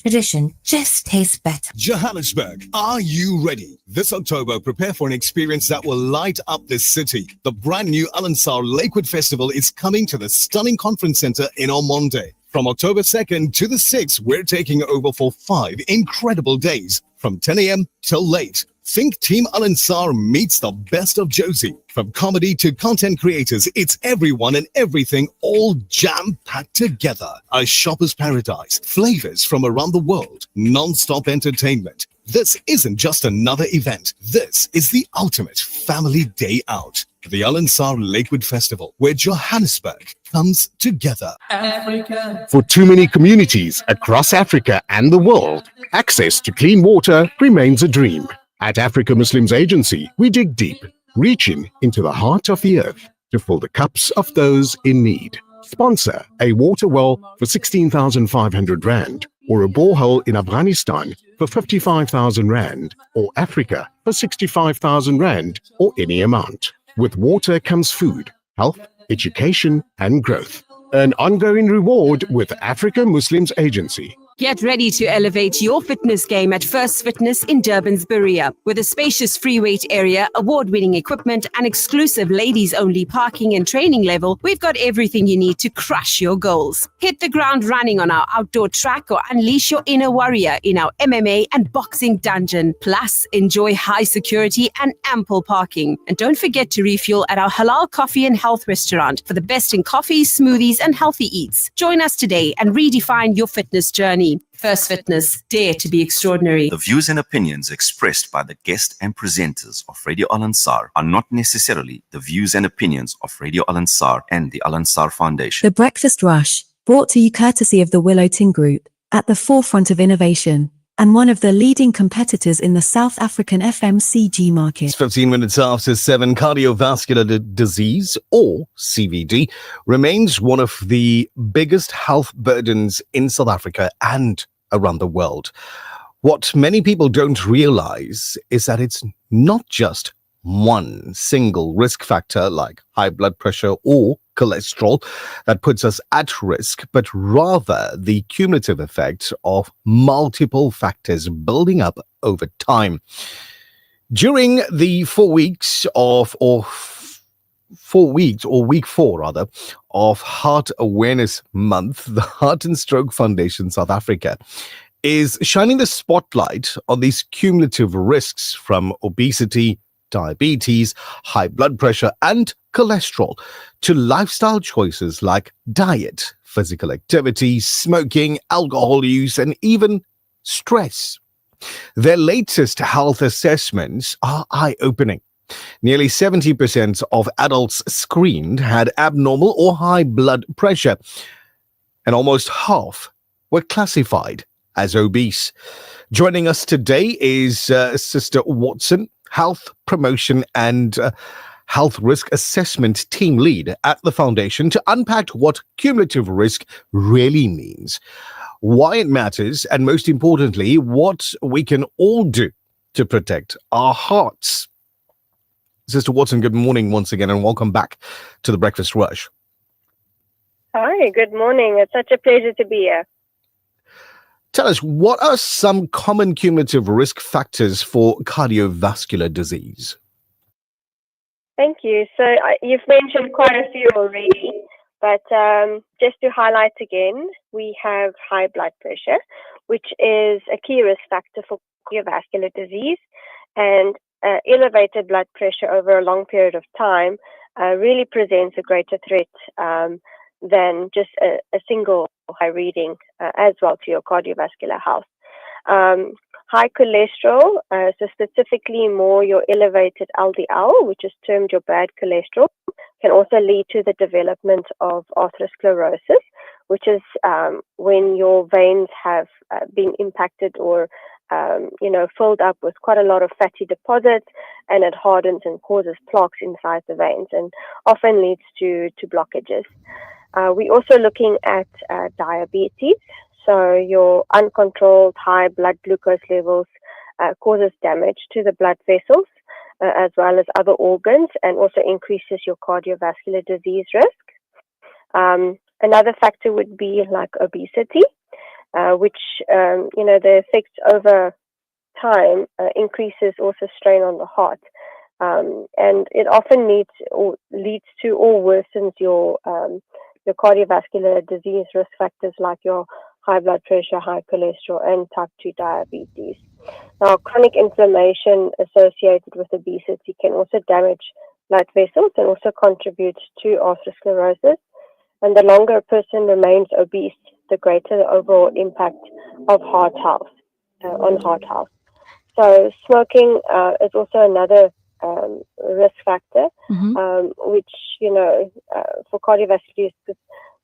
Tradition just tastes better. Johannesburg, are you ready? This October, prepare for an experience that will light up this city. The brand new Al-Ansar Lakewood Festival is coming to the stunning conference center in Omonde. From October 2nd to the 6th, we're taking over for 5 incredible days from 10 a.m. till late. Think Team Al-Ansar meets the best of Josie. From comedy to content creators, it's everyone and everything all jam-packed together. A shopper's paradise, flavors from around the world, non-stop entertainment. This isn't just another event. This is the ultimate family day out. The Al-Ansar Lakewood Festival, where Johannesburg comes together. Africa. For too many communities across Africa and the world, access to clean water remains a dream. At Africa Muslims Agency, we dig deep, reaching into the heart of the earth to fill the cups of those in need. Sponsor a water well for 16,500 Rand, or a borehole in Afghanistan for 55,000 Rand, or Africa for 65,000 Rand, or any amount. With water comes food, health, education, and growth. An ongoing reward with Africa Muslims Agency. Get ready to elevate your fitness game at First Fitness in Durban's Berea. With a spacious free weight area, award-winning equipment, and exclusive ladies-only parking and training level, we've got everything you need to crush your goals. Hit the ground running on our outdoor track or unleash your inner warrior in our MMA and boxing dungeon. Plus, enjoy high security and ample parking. And don't forget to refuel at our halal coffee and health restaurant for the best in coffees, smoothies, and healthy eats. Join us today and redefine your fitness journey. First Fitness, dare to be extraordinary. The views and opinions expressed by the guest and presenters of Radio Al Ansar are not necessarily the views and opinions of Radio Al Ansar and the Al Ansar Foundation. The Breakfast Rush, brought to you courtesy of the Willow Tin Group, at the forefront of innovation, and one of the leading competitors in the South African FMCG market. It's 15 minutes after 7. Cardiovascular disease, or CVD, remains one of the biggest health burdens in South Africa and around the world. What many people don't realize is that it's not just one single risk factor like high blood pressure or cholesterol that puts us at risk, but rather the cumulative effect of multiple factors building up over time. During the 4 weeks week 4 rather, of Heart Awareness Month, the Heart and Stroke Foundation South Africa is shining the spotlight on these cumulative risks from obesity, diabetes, high blood pressure, and cholesterol to lifestyle choices like diet, physical activity, smoking, alcohol use, and even stress. Their latest health assessments are eye-opening. Nearly 70% of adults screened had abnormal or high blood pressure, and almost half were classified as obese. Joining us today is Sister Watson, Health Promotion and Health Risk Assessment Team Lead at the Foundation, to unpack what cumulative risk really means, why it matters, and most importantly, what we can all do to protect our hearts. Sister Watson, good morning once again, and welcome back to the Breakfast Rush. Hi, good morning. It's such a pleasure to be here. Tell us, what are some common cumulative risk factors for cardiovascular disease? Thank you. So you've mentioned quite a few already, but just to highlight again, we have high blood pressure, which is a key risk factor for cardiovascular disease, and elevated blood pressure over a long period of time really presents a greater threat than just a single high reading as well to your cardiovascular health. High cholesterol, so specifically more your elevated LDL, which is termed your bad cholesterol, can also lead to the development of atherosclerosis, which is when your veins have been impacted or filled up with quite a lot of fatty deposits, and it hardens and causes plaques inside the veins and often leads to blockages. We're also looking at diabetes. So your uncontrolled high blood glucose levels causes damage to the blood vessels as well as other organs, and also increases your cardiovascular disease risk. Another factor would be like obesity, which, the effects over time increases also strain on the heart. And it often leads to or worsens your cardiovascular disease risk factors like your high blood pressure, high cholesterol, and type 2 diabetes. Now, chronic inflammation associated with obesity can also damage blood vessels and also contribute to atherosclerosis. And the longer a person remains obese, the greater the overall impact of heart health, on heart health. So smoking is also another risk factor, which, for cardiovascular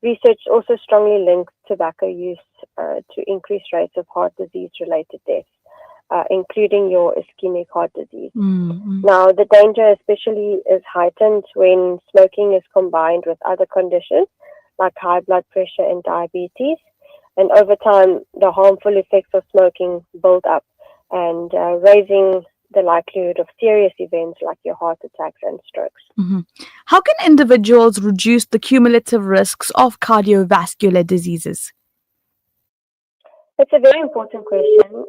research also strongly links tobacco use to increased rates of heart disease-related deaths, including your ischemic heart disease. Now, the danger especially is heightened when smoking is combined with other conditions like high blood pressure and diabetes. And over time, the harmful effects of smoking build up, and raising the likelihood of serious events like your heart attacks and strokes. How can individuals reduce the cumulative risks of cardiovascular diseases? It's a very important question.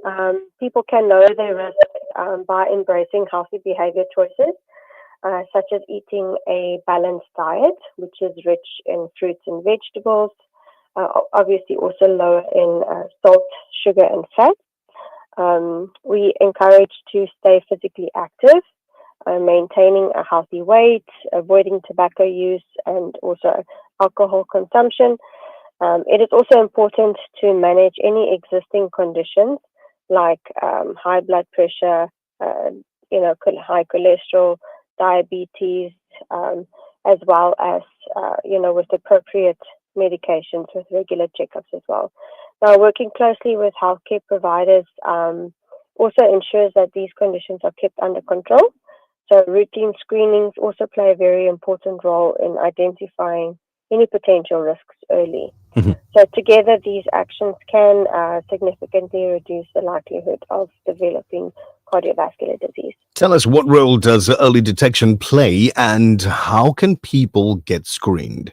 People can lower their risk by embracing healthy behavior choices, such as eating a balanced diet, which is rich in fruits and vegetables, obviously also lower in salt, sugar, and fat. We encourage to stay physically active, maintaining a healthy weight, avoiding tobacco use, and also alcohol consumption. It is also important to manage any existing conditions like high blood pressure, high cholesterol, diabetes, as well as, with appropriate medications with regular checkups as well. Now, working closely with healthcare providers also ensures that these conditions are kept under control. So routine screenings also play a very important role in identifying any potential risks early. So together, these actions can significantly reduce the likelihood of developing cardiovascular disease. Tell us, what role does early detection play and how can people get screened?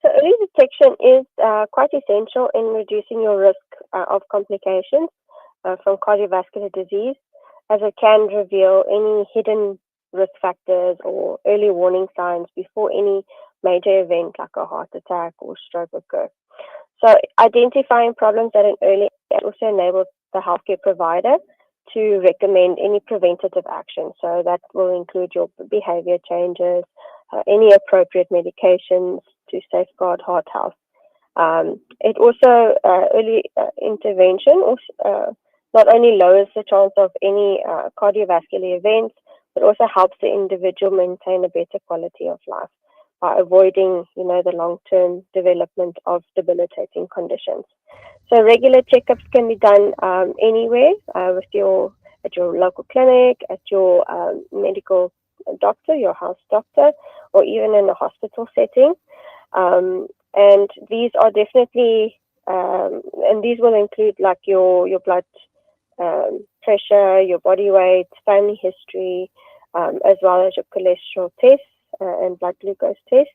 So early detection is quite essential in reducing your risk of complications from cardiovascular disease, as it can reveal any hidden risk factors or early warning signs before any major event like a heart attack or stroke occur. So identifying problems at an early age also enables the healthcare provider to recommend any preventative action. So that will include your behavior changes, any appropriate medications to safeguard heart health. It also, early intervention also, not only lowers the chance of any cardiovascular events, but also helps the individual maintain a better quality of life by avoiding, the long-term development of debilitating conditions. So regular checkups can be done anywhere at your local clinic, at your medical doctor, your house doctor, or even in a hospital setting. And these are definitely, and these will include like your blood pressure, your body weight, family history, as well as your cholesterol tests and blood glucose tests.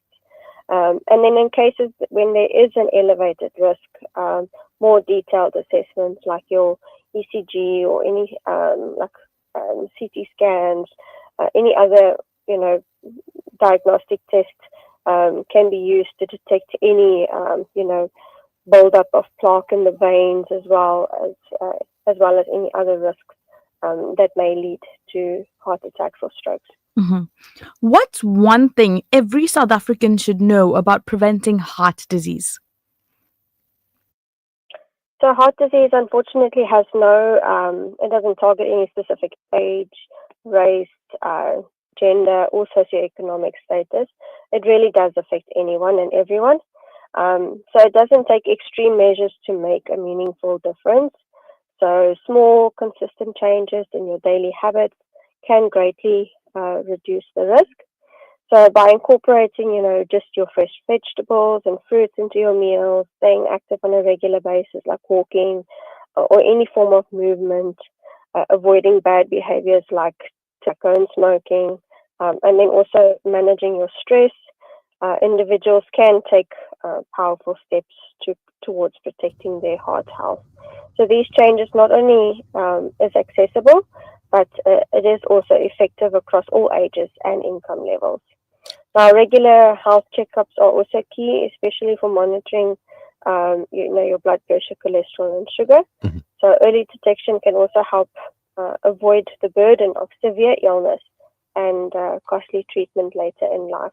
And then in cases when there is an elevated risk, more detailed assessments like your ECG or any CT scans, any other, diagnostic test can be used to detect any, buildup of plaque in the veins as well as any other risks that may lead to heart attacks or strokes. What's one thing every South African should know about preventing heart disease? So heart disease, unfortunately, has it doesn't target any specific age, race, gender, or socioeconomic status. It really does affect anyone and everyone. So it doesn't take extreme measures to make a meaningful difference. So small, consistent changes in your daily habits can greatly reduce the risk. So by incorporating, just your fresh vegetables and fruits into your meals, staying active on a regular basis like walking or any form of movement, avoiding bad behaviors like tobacco and smoking, and then also managing your stress, individuals can take powerful steps towards protecting their heart health. So these changes not only is accessible, but it is also effective across all ages and income levels. Now, regular health checkups are also key, especially for monitoring, your blood pressure, cholesterol, and sugar. So early detection can also help avoid the burden of severe illness and costly treatment later in life.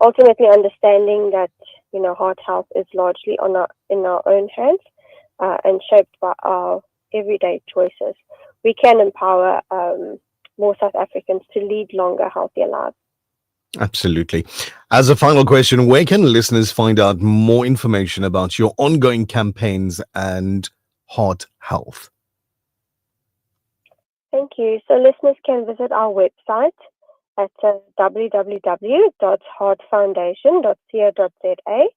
Ultimately, understanding that heart health is largely in our own hands and shaped by our everyday choices, we can empower more South Africans to lead longer, healthier lives. Absolutely. As a final question, where can listeners find out more information about your ongoing campaigns and heart health? Thank you. So listeners can visit our website at www.heartfoundation.co.za.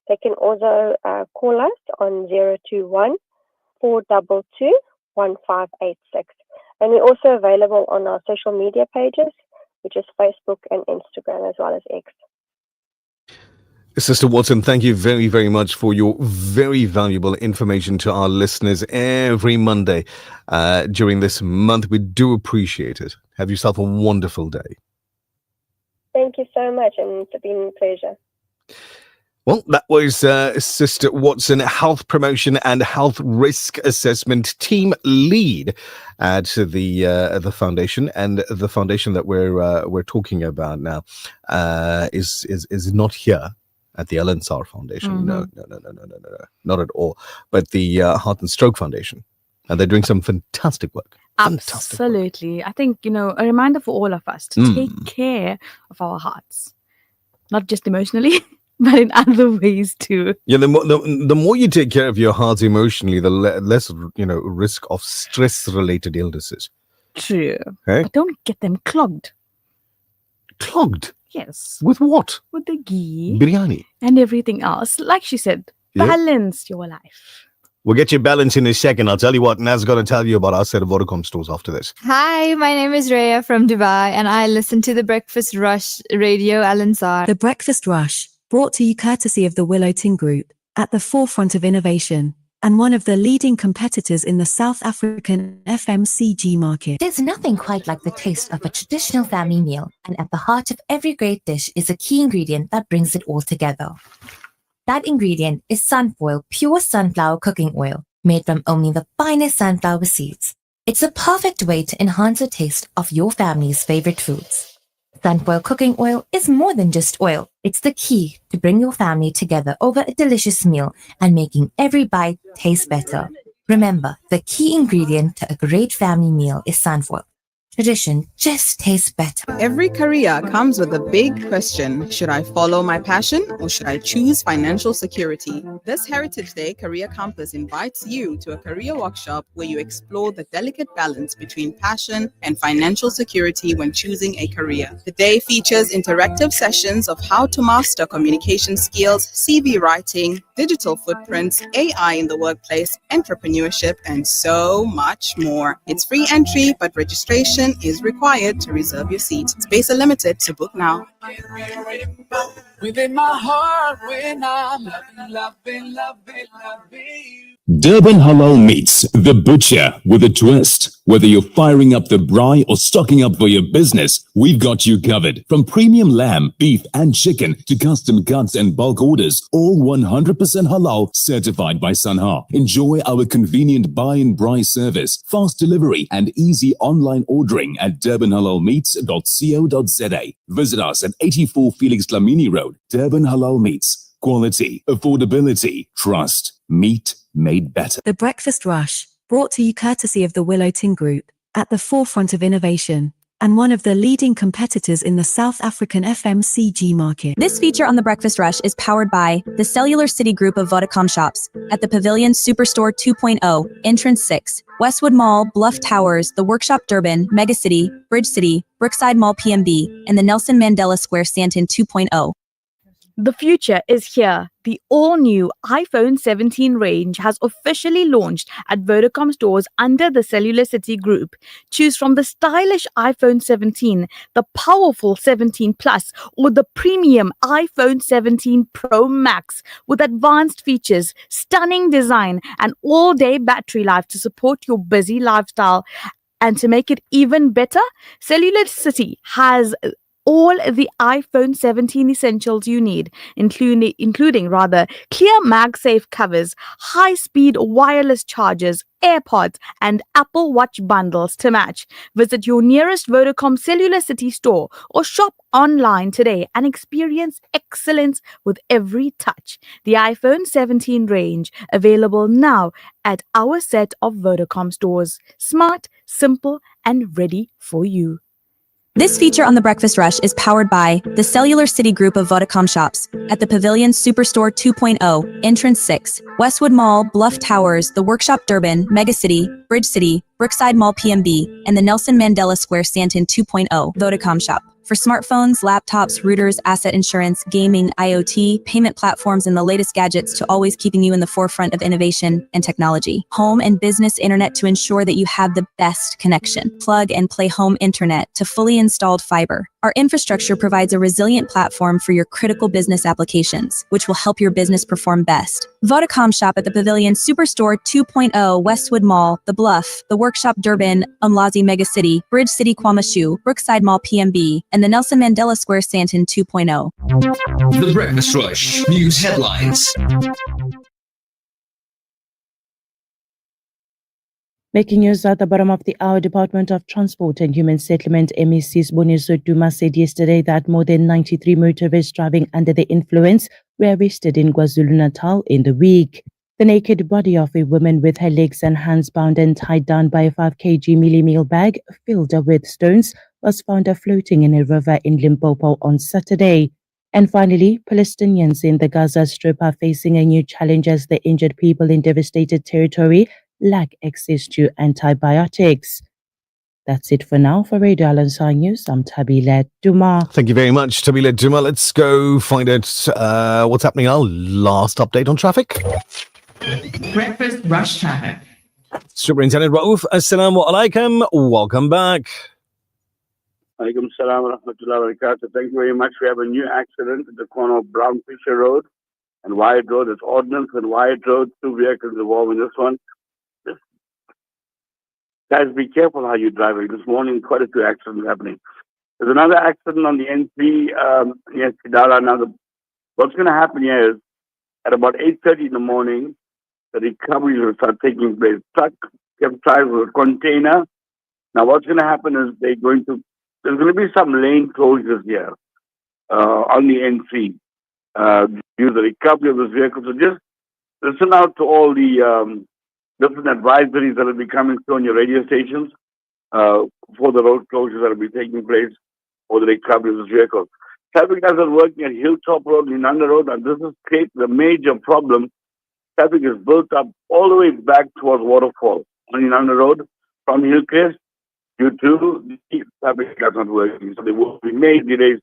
They can also call us on 021 422 1586. And we're also available on our social media pages, which is Facebook and Instagram, as well as X. Sister Watson, thank you very, very much for your very valuable information to our listeners every Monday during this month. We do appreciate it. Have yourself a wonderful day. Thank you so much, and it's been a pleasure. Well, that was Sister Watson, Health Promotion and Health Risk Assessment Team Lead at the foundation, and the foundation that we're talking about now is not here at the Al Ansar Foundation. No, not at all. But the Heart and Stroke Foundation, and they're doing some fantastic work. Absolutely. I think, a reminder for all of us to take care of our hearts, not just emotionally, but in other ways too. Yeah, the more you take care of your heart emotionally, the less risk of stress-related illnesses. True. Hey? But don't get them clogged. Clogged? Yes. With what? With the ghee. Biryani. And everything else. Like she said, Yep. balance your life. We'll get your balance in a second. I'll tell you what, Naz going to tell you about our set of Vodacom stores after this. Hi, my name is Rhea from Dubai, and I listen to the Breakfast Rush Radio Al Ansar. The Breakfast Rush, brought to you courtesy of the Willow Tin Group, at the forefront of innovation, and one of the leading competitors in the South African FMCG market. There's nothing quite like the taste of a traditional family meal, and at the heart of every great dish is a key ingredient that brings it all together. That ingredient is Sunfoil Pure Sunflower Cooking Oil, made from only the finest sunflower seeds. It's a perfect way to enhance the taste of your family's favorite foods. Sunfoil Cooking Oil is more than just oil. It's the key to bring your family together over a delicious meal and making every bite taste better. Remember, the key ingredient to a great family meal is sunfoil. Tradition just tastes better. Every career comes with a big question. Should I follow my passion or should I choose financial security? This Heritage Day Career Campus invites you to a career workshop where you explore the delicate balance between passion and financial security when choosing a career. The day features interactive sessions of how to master communication skills, CV writing, digital footprints, AI in the workplace, entrepreneurship, and so much more. It's free entry, but registration is required to reserve your seat. Space are limited, so book now. Within my heart, when I'm loving. Durban Halal Meats, the butcher with a twist. Whether you're firing up the braai or stocking up for your business, we've got you covered. From premium lamb, beef and chicken to custom cuts and bulk orders, all 100% halal certified by Sanha. Enjoy our convenient buy and braai service, fast delivery and easy online ordering at durbanhalalmeats.co.za. Visit us at 84 Felix Dlamini Road, Durban Halal Meats. Quality, affordability, trust, meat made better. The Breakfast Rush, brought to you courtesy of the Willow Tin Group, at the forefront of innovation, and one of the leading competitors in the South African FMCG market. This feature on the Breakfast Rush is powered by the Cellular City Group of Vodacom shops at the Pavilion Superstore 2.0, Entrance 6, Westwood Mall, Bluff Towers, The Workshop Durban, Megacity, Bridge City, Brookside Mall PMB, and the Nelson Mandela Square Sandton 2.0. The future is here. The all-new iPhone 17 range has officially launched at Vodacom stores under the Cellular City Group. Choose from the stylish iPhone 17, the powerful 17 Plus, or the premium iPhone 17 Pro Max with advanced features, stunning design, and all-day battery life to support your busy lifestyle. And to make it even better, Cellular City has all the iPhone 17 essentials you need, including clear MagSafe covers, high-speed wireless chargers, AirPods, and Apple Watch bundles to match. Visit your nearest Vodacom Cellular City store or shop online today and experience excellence with every touch. The iPhone 17 range, available now at our set of Vodacom stores. Smart, simple, and ready for you. This feature on the Breakfast Rush is powered by the Cellular City Group of Vodacom shops at the Pavilion Superstore 2.0, Entrance 6, Westwood Mall, Bluff Towers, The Workshop Durban, Megacity, Bridge City, Brookside Mall PMB, and the Nelson Mandela Square Stanton 2.0 Vodacom shop. For smartphones, laptops, routers, asset insurance, gaming, IoT, payment platforms, and the latest gadgets to always keeping you in the forefront of innovation and technology. Home and business internet to ensure that you have the best connection. Plug and play home internet to fully installed fiber. Our infrastructure provides a resilient platform for your critical business applications, which will help your business perform best. Vodacom shop at the Pavilion Superstore 2.0 Westwood Mall, The Bluff, The Workshop Durban, Umlazi Mega City, Bridge City Kwamashu, Brookside Mall PMB, and the Nelson Mandela Square Stanton 2.0. The Breakfast Rush News Headlines. Making news at the bottom of the hour, Department of Transport and Human Settlement MEC's Boniso Duma said yesterday that more than 93 motorists driving under the influence were arrested in KwaZulu-Natal in the week. The naked body of a woman with her legs and hands bound and tied down by a 5 kg meal bag filled with stones was found floating in a river in Limpopo on Saturday. And finally, Palestinians in the Gaza Strip are facing a new challenge as the injured people in devastated territory lack access to antibiotics. That's it for now. For Radio Al-Ansar News, I'm Tabila Duma. Thank you very much, Tabila Duma. Let's go find out what's happening. Our last update on traffic. Breakfast rush traffic. Superintendent Rauf, Assalamu alaikum. Welcome back. Alaikum salam wa rahmatullahi wa barakatuh. Thank you very much. We have a new accident at the corner of Brown Fisher Road and Wyatt Road. It's Ordnance and Wyatt Road. 2 vehicles involved in this one. Guys, be careful how you're driving. This morning, quite a few accidents happening. There's another accident on the N3 near Sidara. Now, what's going to happen here is at about 8:30 in the morning, the recovery will start taking place. Truck kept driving with a container. Now, what's going to happen is there's going to be some lane closures here on the N3 due to the recovery of this vehicle. So just listen out to all the different advisories that will be coming through on your radio stations for the road closures that will be taking place for the recovery of this vehicle. Traffic guys are working at Hilltop Road, Linanda Road, and this has created a major problem. Traffic is built up all the way back towards Waterfall on Linanda Road from Hillcrest due to the traffic guys not working. So there will be major delays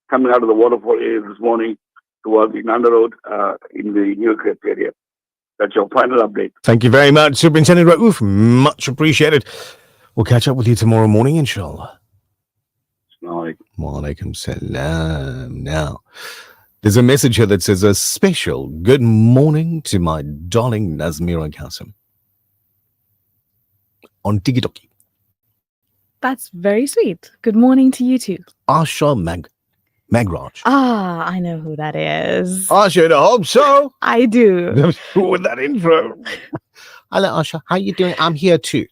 coming out of the Waterfall area this morning towards Linanda Road in the Hillcrest area. That's your final update. Thank you very much, Superintendent Rauf. Much appreciated. We'll catch up with you tomorrow morning, inshallah. Wa alaikum salam. Now, there's a message here that says a special good morning to my darling Nazmira Qasim on TikTok. That's very sweet. Good morning to you too. Asha Magraj. Ah, I know who that is. Asha, I hope so. I do. With that intro. Hello, Asha. How you doing? I'm here too.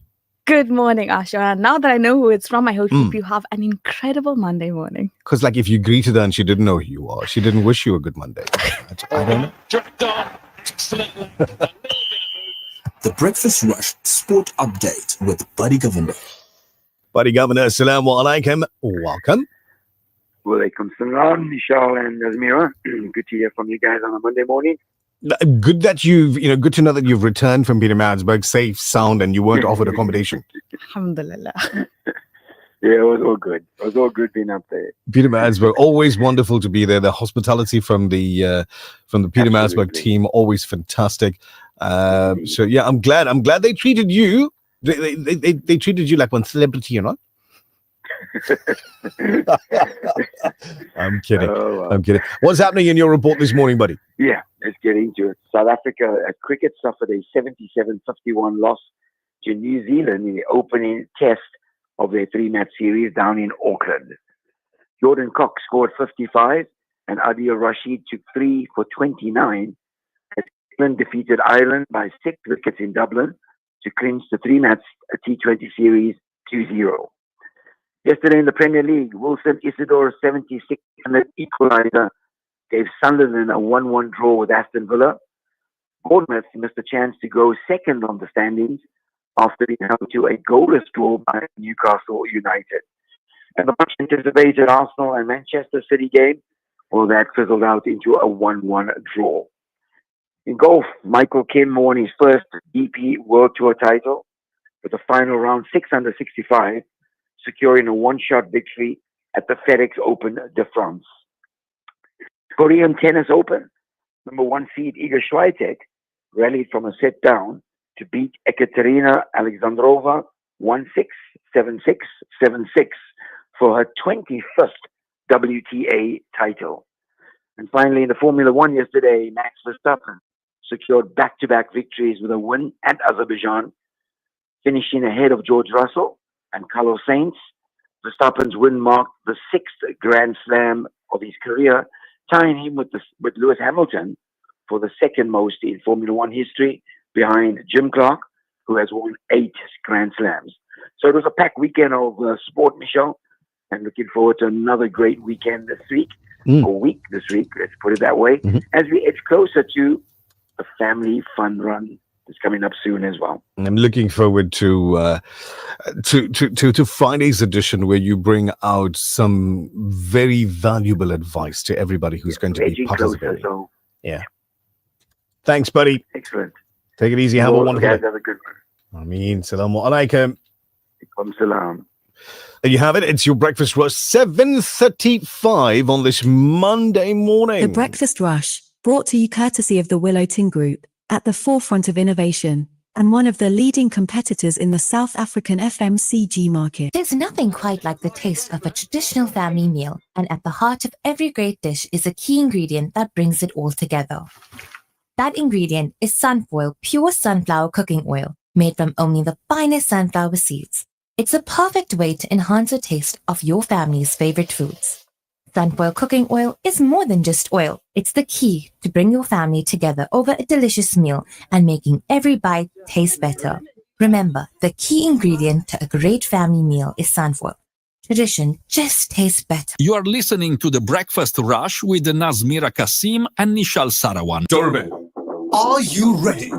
Good morning, Asha. Now that I know who it's from, I hope you have an incredible Monday morning. Because like if you greeted her and she didn't know who you are, she didn't wish you a good Monday. I don't know. The Breakfast Rush Sport Update with Buddy Governor. Buddy Governor, assalamu alaikum. Welcome. Walaikum salam, Michelle and Nazmira. Good to hear from you guys on a Monday morning. Good that good to know that you've returned from Peter Maritzburg safe, sound, and you weren't offered accommodation. Alhamdulillah. Yeah, it was all good. It was all good being up there. Peter Maritzburg, always wonderful to be there. The hospitality from the Peter Maritzburg team, always fantastic. So yeah, I'm glad they treated you. They treated you like one celebrity, you know. I'm kidding. Oh, wow. I'm kidding. What's happening in your report this morning, buddy? Yeah, let's get into it. South Africa at cricket suffered a 77-51 loss to New Zealand in the opening test of their 3-match series down in Auckland. Jordan Cox scored 55 and Adil Rashid took 3 for 29. England defeated Ireland by 6 wickets in Dublin to clinch the 3-match T20 series 2-0. Yesterday in the Premier League, Wilson Isidore's 76th equaliser gave Sunderland a 1-1 draw with Aston Villa. Bournemouth missed a chance to go second on the standings after being held to a goalless draw by Newcastle United. And the much anticipated Arsenal and Manchester City game, well, that fizzled out into a 1-1 draw. In golf, Michael Kim won his first DP World Tour title. with the final round 6 under 65, securing a one-shot victory at the FedEx Open de France. Korean Tennis Open, number 1 seed Iga Swiatek rallied from a set down to beat Ekaterina Alexandrova 1-6, 7-6, 7-6 for her 25th WTA title. And finally, in the Formula One yesterday, Max Verstappen secured back-to-back victories with a win at Azerbaijan, finishing ahead of George Russell and Carlos Sainz. Verstappen's win marked the 6th Grand Slam of his career, tying him with Lewis Hamilton for the second most in Formula One history, behind Jim Clark, who has won 8 Grand Slams. So it was a packed weekend of sport, Michelle, and looking forward to another great weekend this week, or week this week, let's put it that way, as we edge closer to a family fun run that's coming up soon as well. I'm looking forward to Friday's edition, where you bring out some very valuable advice to everybody who's going to be participating. So. Yeah. Thanks, buddy. Excellent. Take it easy. Have a wonderful guys, day. have a good one. Ameen. Salamu alaikum. Salam. There you have it. It's your breakfast rush, 7:35 on this Monday morning. The Breakfast Rush, brought to you courtesy of the Willow Tin Group, at the forefront of innovation, and one of the leading competitors in the South African FMCG market. There's nothing quite like the taste of a traditional family meal, and at the heart of every great dish is a key ingredient that brings it all together. That ingredient is Sunfoil pure sunflower cooking oil, made from only the finest sunflower seeds. It's a perfect way to enhance the taste of your family's favorite foods. Sunfoil cooking oil is more than just oil. It's the key to bring your family together over a delicious meal and making every bite taste better. Remember, the key ingredient to a great family meal is sunfoil. Tradition just tastes better. You are listening to The Breakfast Rush with Nazmira Kasim and Nishal Sarawan. Durban, are you ready?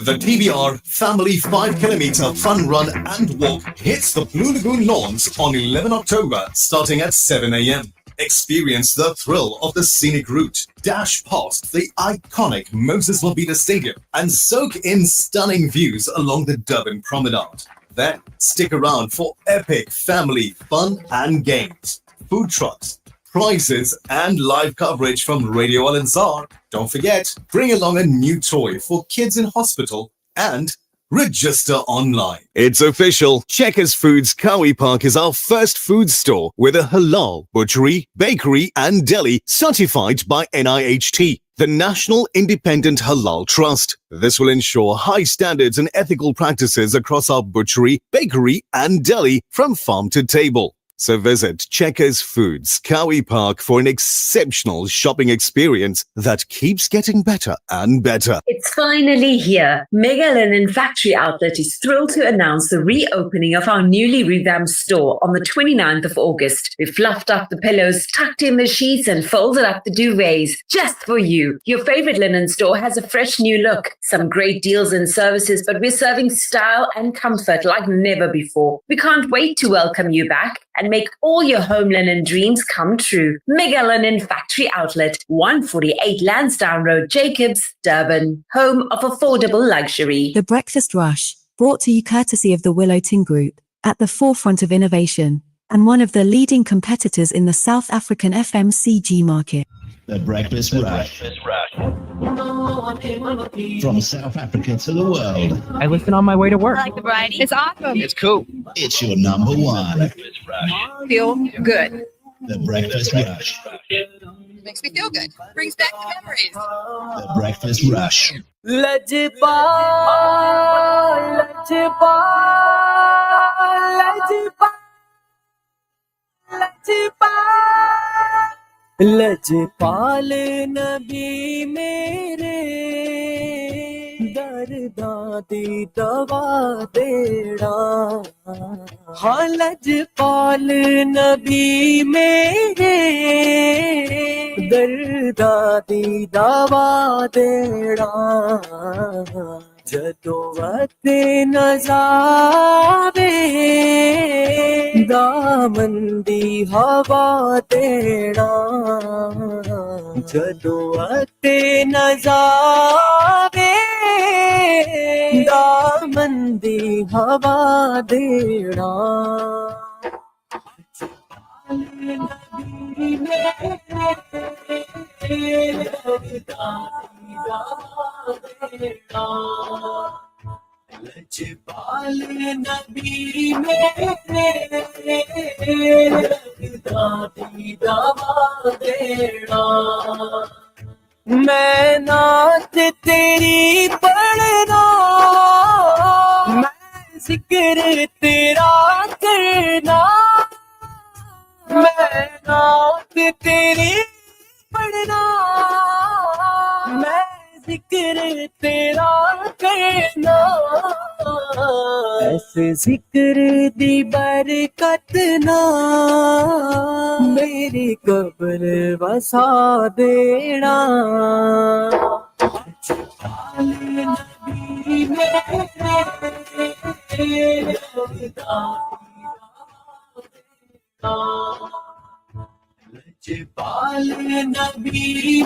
The TBR Family 5km Fun Run and Walk hits the Blue Lagoon lawns on 11 October starting at 7 a.m. Experience the thrill of the scenic route, dash past the iconic Moses Mabhida Stadium, and soak in stunning views along the Durban Promenade. Then stick around for epic family fun and games, food trucks, prizes, and live coverage from Radio Al Ansar. Don't forget, bring along a new toy for kids in hospital and register online. It's official. Checkers Foods Kawi Park is our first food store with a halal butchery, bakery, and deli certified by NIHT, the National Independent Halal Trust. This will ensure high standards and ethical practices across our butchery, bakery, and deli from farm to table. So visit Checkers Foods Kawi Park for an exceptional shopping experience that keeps getting better and better. It's finally here. Mega Linen Factory Outlet is thrilled to announce the reopening of our newly revamped store on the 29th of August. We fluffed up the pillows, tucked in the sheets, and folded up the duvets just for you. Your favorite linen store has a fresh new look, some great deals and services, but we're serving style and comfort like never before. We can't wait to welcome you back and make all your home linen dreams come true. Mega Linen Factory Outlet, 148 Lansdowne Road, Jacobs, Durban, home of affordable luxury. The Breakfast Rush, brought to you courtesy of the Willow Tin Group, at the forefront of innovation, and one of the leading competitors in the South African FMCG market. The Breakfast Rush. From South Africa to the world. I listen on my way to work. I like the variety. It's awesome. It's cool. It's your number one. Feel good. The Breakfast Rush. Makes me feel good. Brings back the memories. The Breakfast Rush. लजपाल नबी मेरे दर्दां दी दवा देड़ा हाँ लजपाल नबी मेरे दर्दां दी दवा देड़ा जदों वते नजावे दामन दी हवा देना जदों वते नजावे दामन दी हवा देना लजपाल नबी दवा देना मैं नात तेरी पढ़ना मैं जिक्र तेरा करना मैं नात तेरी पढ़ना मैं जिक्र तेरा करना ऐसे जिक्र दी बरकत ना मेरी कब्र वसा देना लजपाल नबी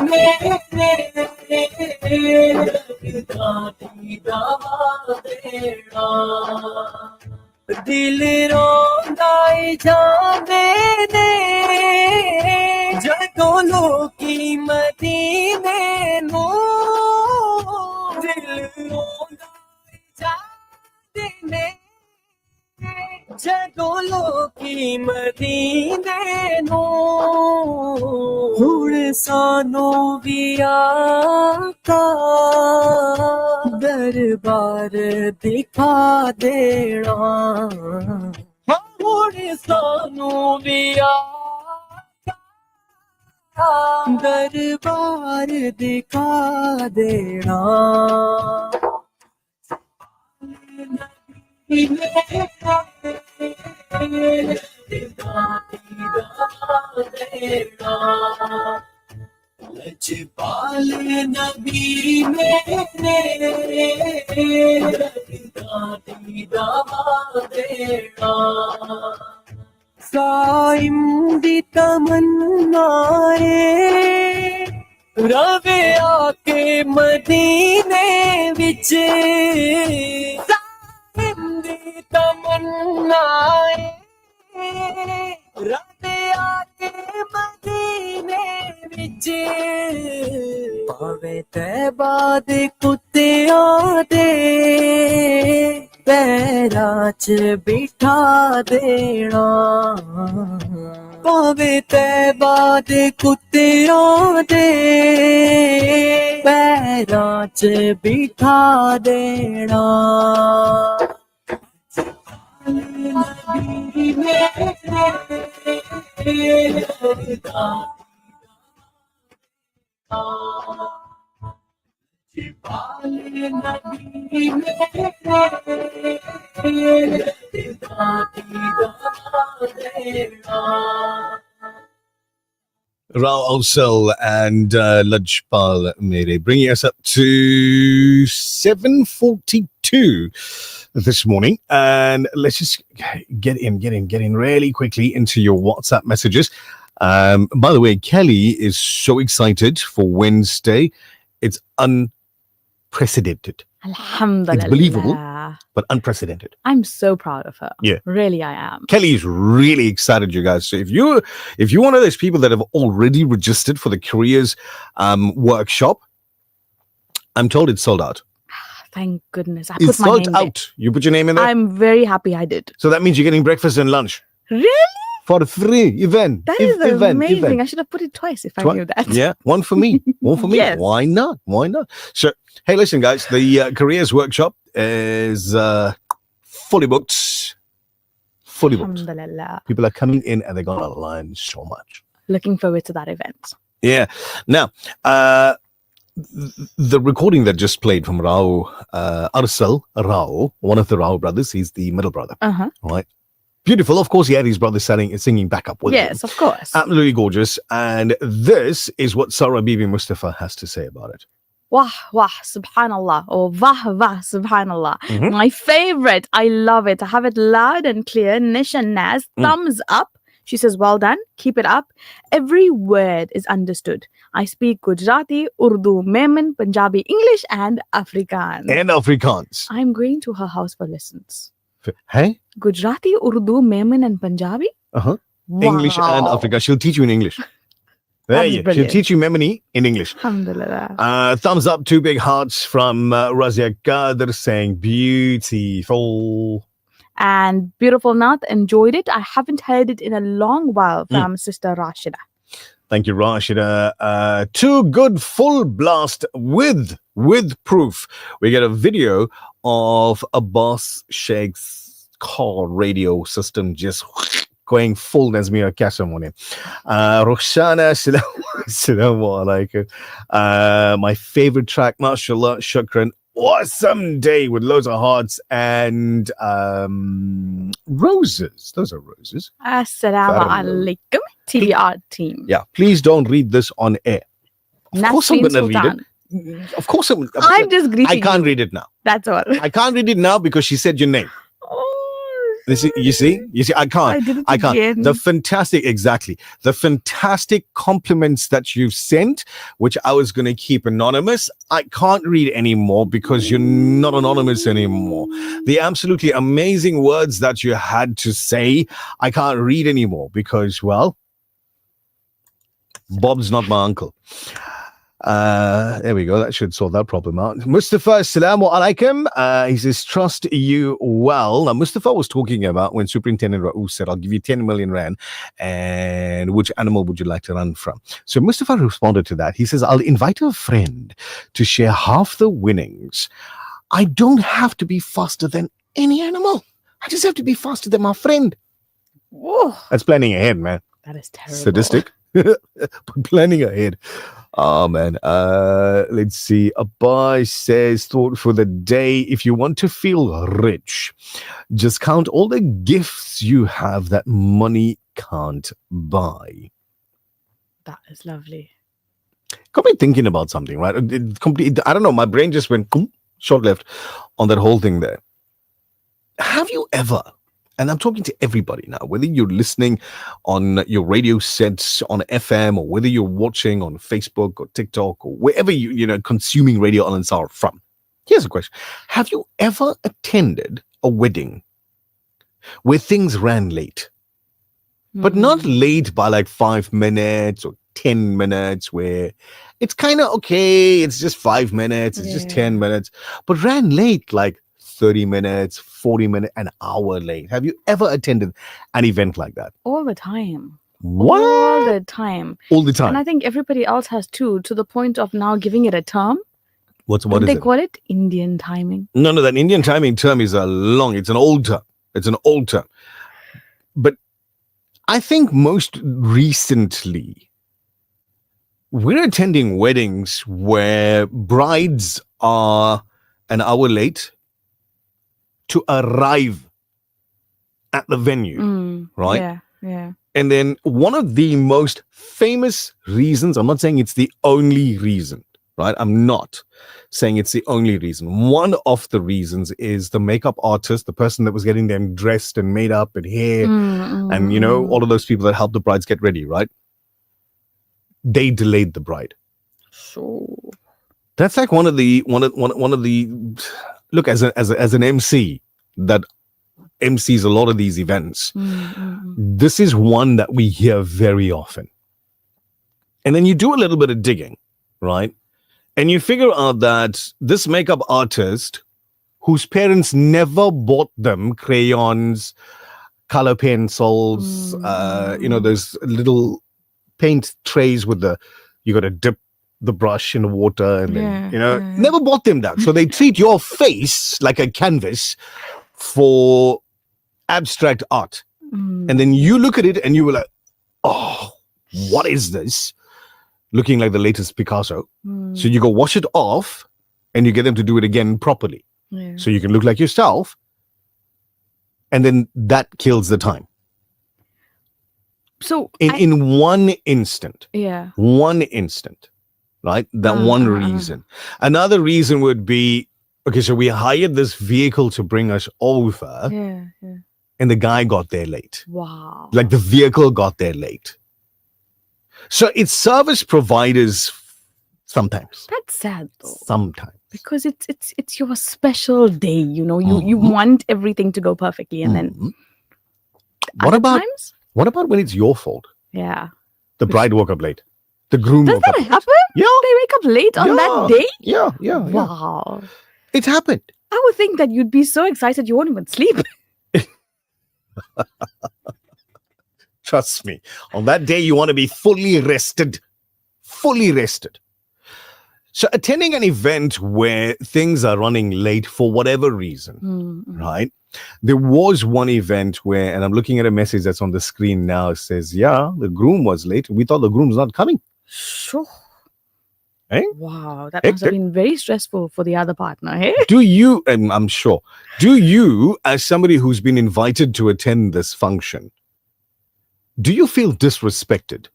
दवा देना दिल रोंदा जावे ने जदों लोकी मदीने नू दिल रोंदा जावे ने जदों लोकी मदीने नू हुण सानू भी आका दरबार दिखा देना हुण सानू भी आका दरबार दिखा देना लजपाल नबी दवा देना साइम दी तमन्ना रवे आके मदीने विच तमन्ना रबे आके मदीने विच पावे तैबा दे कुत्तियां दे पैरां च बिठा देना पावे तैबा दे कुत्तियां दे पैरां च बिठा देना Rao Ausal and Lajpal Mere, bringing us up to 7:42 this morning. And let's just get in really quickly into your WhatsApp messages. By the way, Kelly is so excited for Wednesday. It's unprecedented. Alhamdulillah. It's believable, but unprecedented. I'm so proud of her. Yeah. Really, I am. Kelly is really excited, you guys. So if you're one of those people that have already registered for the careers workshop, I'm told it's sold out. Thank goodness. I It's put my sold name there. out. You put your name in there? I'm very happy I did. So that means you're getting breakfast and lunch Really? for free event. That is amazing. event. I should have put it twice if I Twi- knew that. Yeah, one for me. One for me. Yes. Why not? Why not? So, hey, listen, guys, the careers workshop is fully booked. Fully booked. Alhamdulillah. People are coming in and they're going to learn so much. Looking forward to that event. Yeah. Now, the recording that just played from Rao, Arsal Rao, one of the Rao brothers, he's the middle brother. Uh-huh. Right. Beautiful. Of course, he had his brother singing backup with him. Yes, of course. Absolutely gorgeous. And this is what Sarah Bibi Mustafa has to say about it. Wah, wah, subhanallah. Or vah, vah, subhanallah. Mhm. My favorite. I love it. I have it loud and clear. Nish and Naz, thumbs up. She says, well done, keep it up. Every word is understood. I speak Gujarati, Urdu, Memon, Punjabi, English, and Afrikaans. And Afrikaans. I'm going to her house for lessons. Hey? Gujarati, Urdu, Memon, and Punjabi? Uh-huh. Wow. English and Afrikaans. She'll teach you in English. There That's you go. She'll brilliant. teach you Memoni in English. Alhamdulillah. Thumbs up, 2 big hearts from Razia Kadir saying beautiful. And beautiful Nath, enjoyed it. I haven't heard it in a long while from Sister Rashida. Thank you, Rashida. Too good, full blast with proof. We get a video of Abbas Sheikh's car radio system just going full Nazmir Kasam on him. Roshana, assalamu alaikum. My favorite track, mashallah, shukran. Awesome day with loads of hearts and roses. Those are roses. Assalamu alaikum, TBR team. Yeah, please don't read this on air. Of course I'm going to read it. Of course I'm just greeting I can't you. read it now. That's all. I can't read it now because she said your name. You see, I can't. I did it I can't. again. The fantastic compliments that you've sent, which I was going to keep anonymous, I can't read anymore because you're not anonymous anymore. The absolutely amazing words that you had to say, I can't read anymore because, well, Bob's not my uncle. There we go. That should sort that problem out. Mustafa, assalamu alaikum. He says, trust you well. Now, Mustafa was talking about when Superintendent Raouf said, I'll give you 10 million rand, and which animal would you like to run from? So Mustafa responded to that. He says, I'll invite a friend to share half the winnings. I don't have to be faster than any animal. I just have to be faster than my friend. Whoa. That's planning ahead, man. That is terrible. Sadistic. But planning ahead. Oh man, let's see. Abai says, thought for the day, if you want to feel rich, just count all the gifts you have that money can't buy. That is lovely. Got me thinking about something, right? I don't know, my brain just went short left on that whole thing there. Have you ever, and I'm talking to everybody now, whether you're listening on your radio sets on FM or whether you're watching on Facebook or TikTok or wherever you're consuming Radio Al Ansar from. Here's a question. Have you ever attended a wedding where things ran late? But not late by like 5 minutes or 10 minutes where it's kind of okay, it's just 5 minutes, it's just 10 minutes, but ran late like 30 minutes, 40 minutes, an hour late. Have you ever attended an event like that? All the time. What? All the time. All the time. And I think everybody else has too, to the point of now giving it a term. What Don't is they it? call it Indian timing? No, that Indian timing term is it's an old term. It's an old term. But I think most recently, we're attending weddings where brides are an hour late to arrive at the venue, right? Yeah. And then one of the most famous reasons, I'm not saying it's the only reason, right? I'm not saying it's the only reason. One of the reasons is the makeup artist, the person that was getting them dressed and made up and hair, and all of those people that help the brides get ready, right? They delayed the bride. So that's like one of the look, as an MC that MCs a lot of these events. This is one that we hear very often. And then you do a little bit of digging, right? And you figure out that this makeup artist, whose parents never bought them crayons, color pencils, those little paint trays with you got to dip the brush in the water and then, never bought them that. So they treat your face like a canvas for abstract art. And then you look at it and you were like, oh, what is this? Looking like the latest Picasso. So you go wash it off and you get them to do it again properly. So you can look like yourself. And then that kills the time. So in one instant. One instant. Right? That one reason. Another reason would be, okay, so we hired this vehicle to bring us over. and the guy got there late. Wow. Like the vehicle got there late. So it's service providers sometimes. That's sad though. Sometimes. Because it's your special day, you know. You want everything to go perfectly, and then What other about times? what about when it's your fault? Yeah. The bride woke up late. The groom Does woke up that late. happen? Yeah. They wake up late on that day? Yeah. Wow. It happened. I would think that you'd be so excited you won't even sleep. Trust me. On that day, you want to be fully rested. Fully rested. So attending an event where things are running late for whatever reason, right? There was one event where, and I'm looking at a message that's on the screen now. It says, yeah, the groom was late. We thought the groom's not coming. Sure. Eh? Wow, that must have been very stressful for the other partner, hey? Do you, and I'm sure, do you, as somebody who's been invited to attend this function, do you feel disrespected?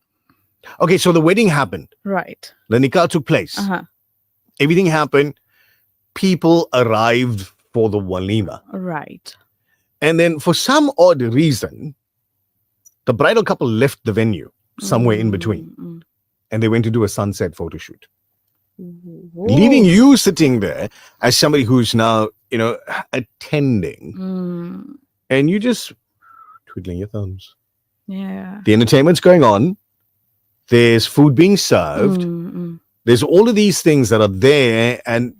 Okay, so the wedding happened. Right. The nikah took place. Everything happened. People arrived for the walima. Right. And then for some odd reason, the bridal couple left the venue somewhere in between. And they went to do a sunset photo shoot. Leaving you sitting there as somebody who's now, attending. And you just twiddling your thumbs. Yeah. The entertainment's going on. There's food being served. There's all of these things that are there. And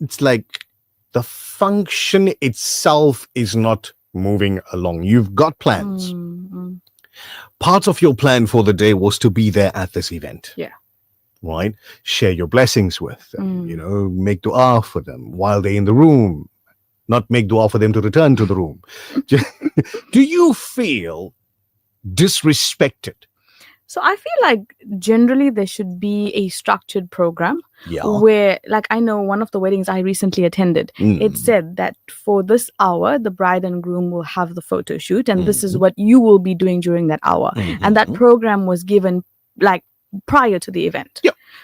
it's like the function itself is not moving along. You've got plans. Part of your plan for the day was to be there at this event. Yeah. Right? Share your blessings with them, make dua for them while they're in the room. Not make dua for them to return to the room. Do you feel disrespected? So I feel like generally there should be a structured program Yeah. where, like, I know one of the weddings I recently attended, it said that for this hour, the bride and groom will have the photo shoot, and this is what you will be doing during that hour. And that program was given like prior to the event.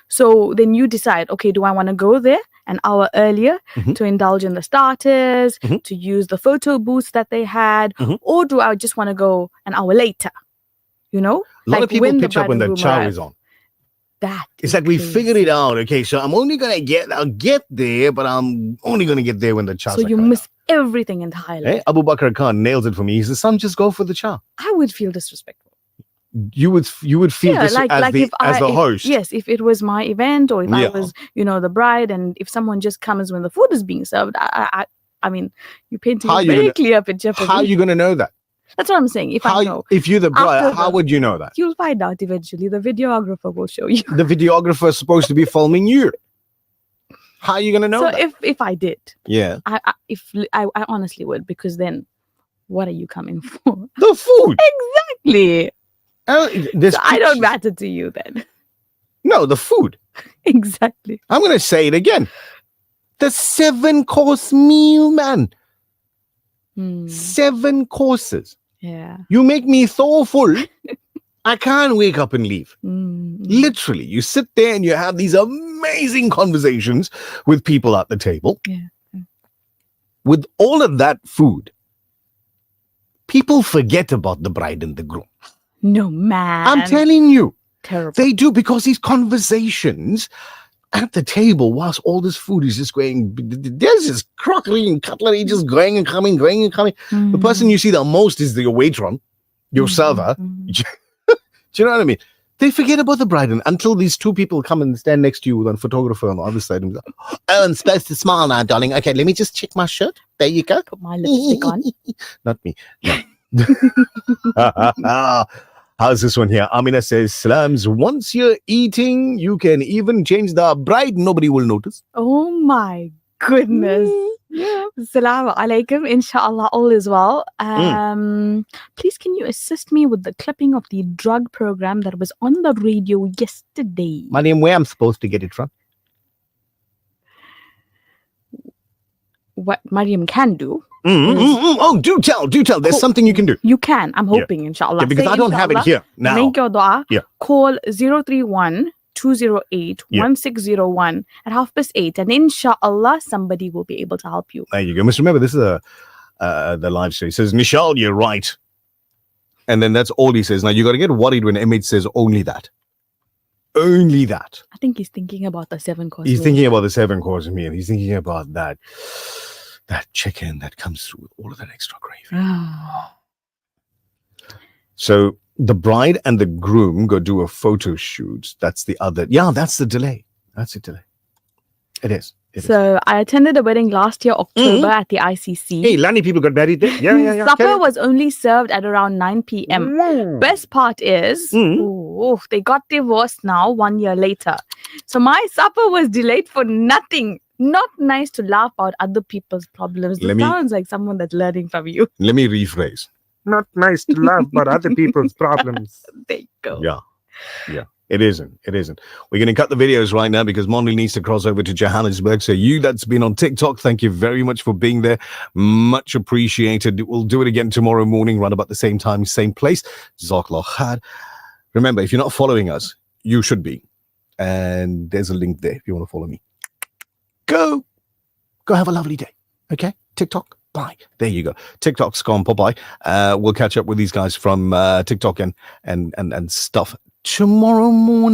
So then you decide, okay, do I want to go there an hour earlier to indulge in the starters, to use the photo booths that they had, or do I just want to go an hour later? You know, A lot of people the pitch up bride when and the groom chow arrive. is on. That It's like we figured it out. Okay, so I'm only gonna I'll get there, but I'm only gonna get there when the chow's so you miss everything entirely. Hey, Abu Bakr Khan nails it for me. He says, "Son, just go for the chow." I would feel disrespectful. You would feel this as the host. Yes, if it was my event, or if I was, the bride, and if someone just comes when the food is being served, I mean, you're painting a very clear picture for me. How are you gonna know that? That's what I'm saying. If you're the bride, how would you know that? You'll find out eventually. The videographer will show you. The videographer is supposed to be filming you. How are you gonna know So that? if I did, I honestly would, because then, what are you coming for? The food. Exactly. So I don't matter to you then. No, the food. Exactly. I'm gonna say it again. The 7-course meal, man. 7 courses. Yeah. You make me so full, I can't wake up and leave. Literally, you sit there and you have these amazing conversations with people at the table. Yeah. With all of that food, people forget about the bride and the groom. No, man. I'm telling you. Terrible. They do, because these conversations at the table, whilst all this food is just going, there's this crockery and cutlery just going and coming, going and coming. The person you see the most is your waiter, your server. Do you know what I mean? They forget about the bride until these two people come and stand next to you with a photographer on the other side. And be like, oh, I'm supposed to smile now, darling. Okay, let me just check my shirt. There you go. Put my lipstick on. Not me. No. How's this one here? Amina says, Slams, once you're eating, you can even change the bride. Nobody will notice. Oh my goodness. Assalamu alaikum. Inshallah, all is well. Please, can you assist me with the clipping of the drug program that was on the radio yesterday? Mariam, where I'm supposed to get it from? What Mariam can do. Oh, do tell. There's something you can do. You can. I'm hoping, inshallah. Yeah, because Say I don't have it inshallah, here now. Make your dua. Yeah. Call 031-208-1601 at 8:30, and inshallah, somebody will be able to help you. There you go. Must remember, this is the live stream. He says, Nishal, you're right. And then that's all he says. Now, you got to get worried when MH says only that. Only that. I think he's thinking about the 7-course He's meal. thinking about the 7-course meal. He's thinking about that chicken that comes through with all of that extra gravy. So the bride and the groom go do a photo shoot. That's the other. Yeah, that's the delay. That's the delay. It is. So I attended a wedding last year, October, at the ICC. Hey, Lani people got married there. Yeah. Supper was only served at around 9 p.m. Best part is, they got divorced now 1 year later. So my supper was delayed for nothing. Not nice to laugh about other people's problems. This sounds like someone that's learning from you. Let me rephrase. Not nice to laugh about other people's problems. There you go. Yeah. It isn't. We're going to cut the videos right now because Monley needs to cross over to Johannesburg. So you that's been on TikTok, thank you very much for being there. Much appreciated. We'll do it again tomorrow morning, right about the same time, same place. Jazakallah khair. Remember, if you're not following us, you should be. And there's a link there if you want to follow me. Go have a lovely day. Okay? TikTok. Bye. There you go. TikTok's gone. Bye-bye. We'll catch up with these guys from TikTok and stuff tomorrow morning.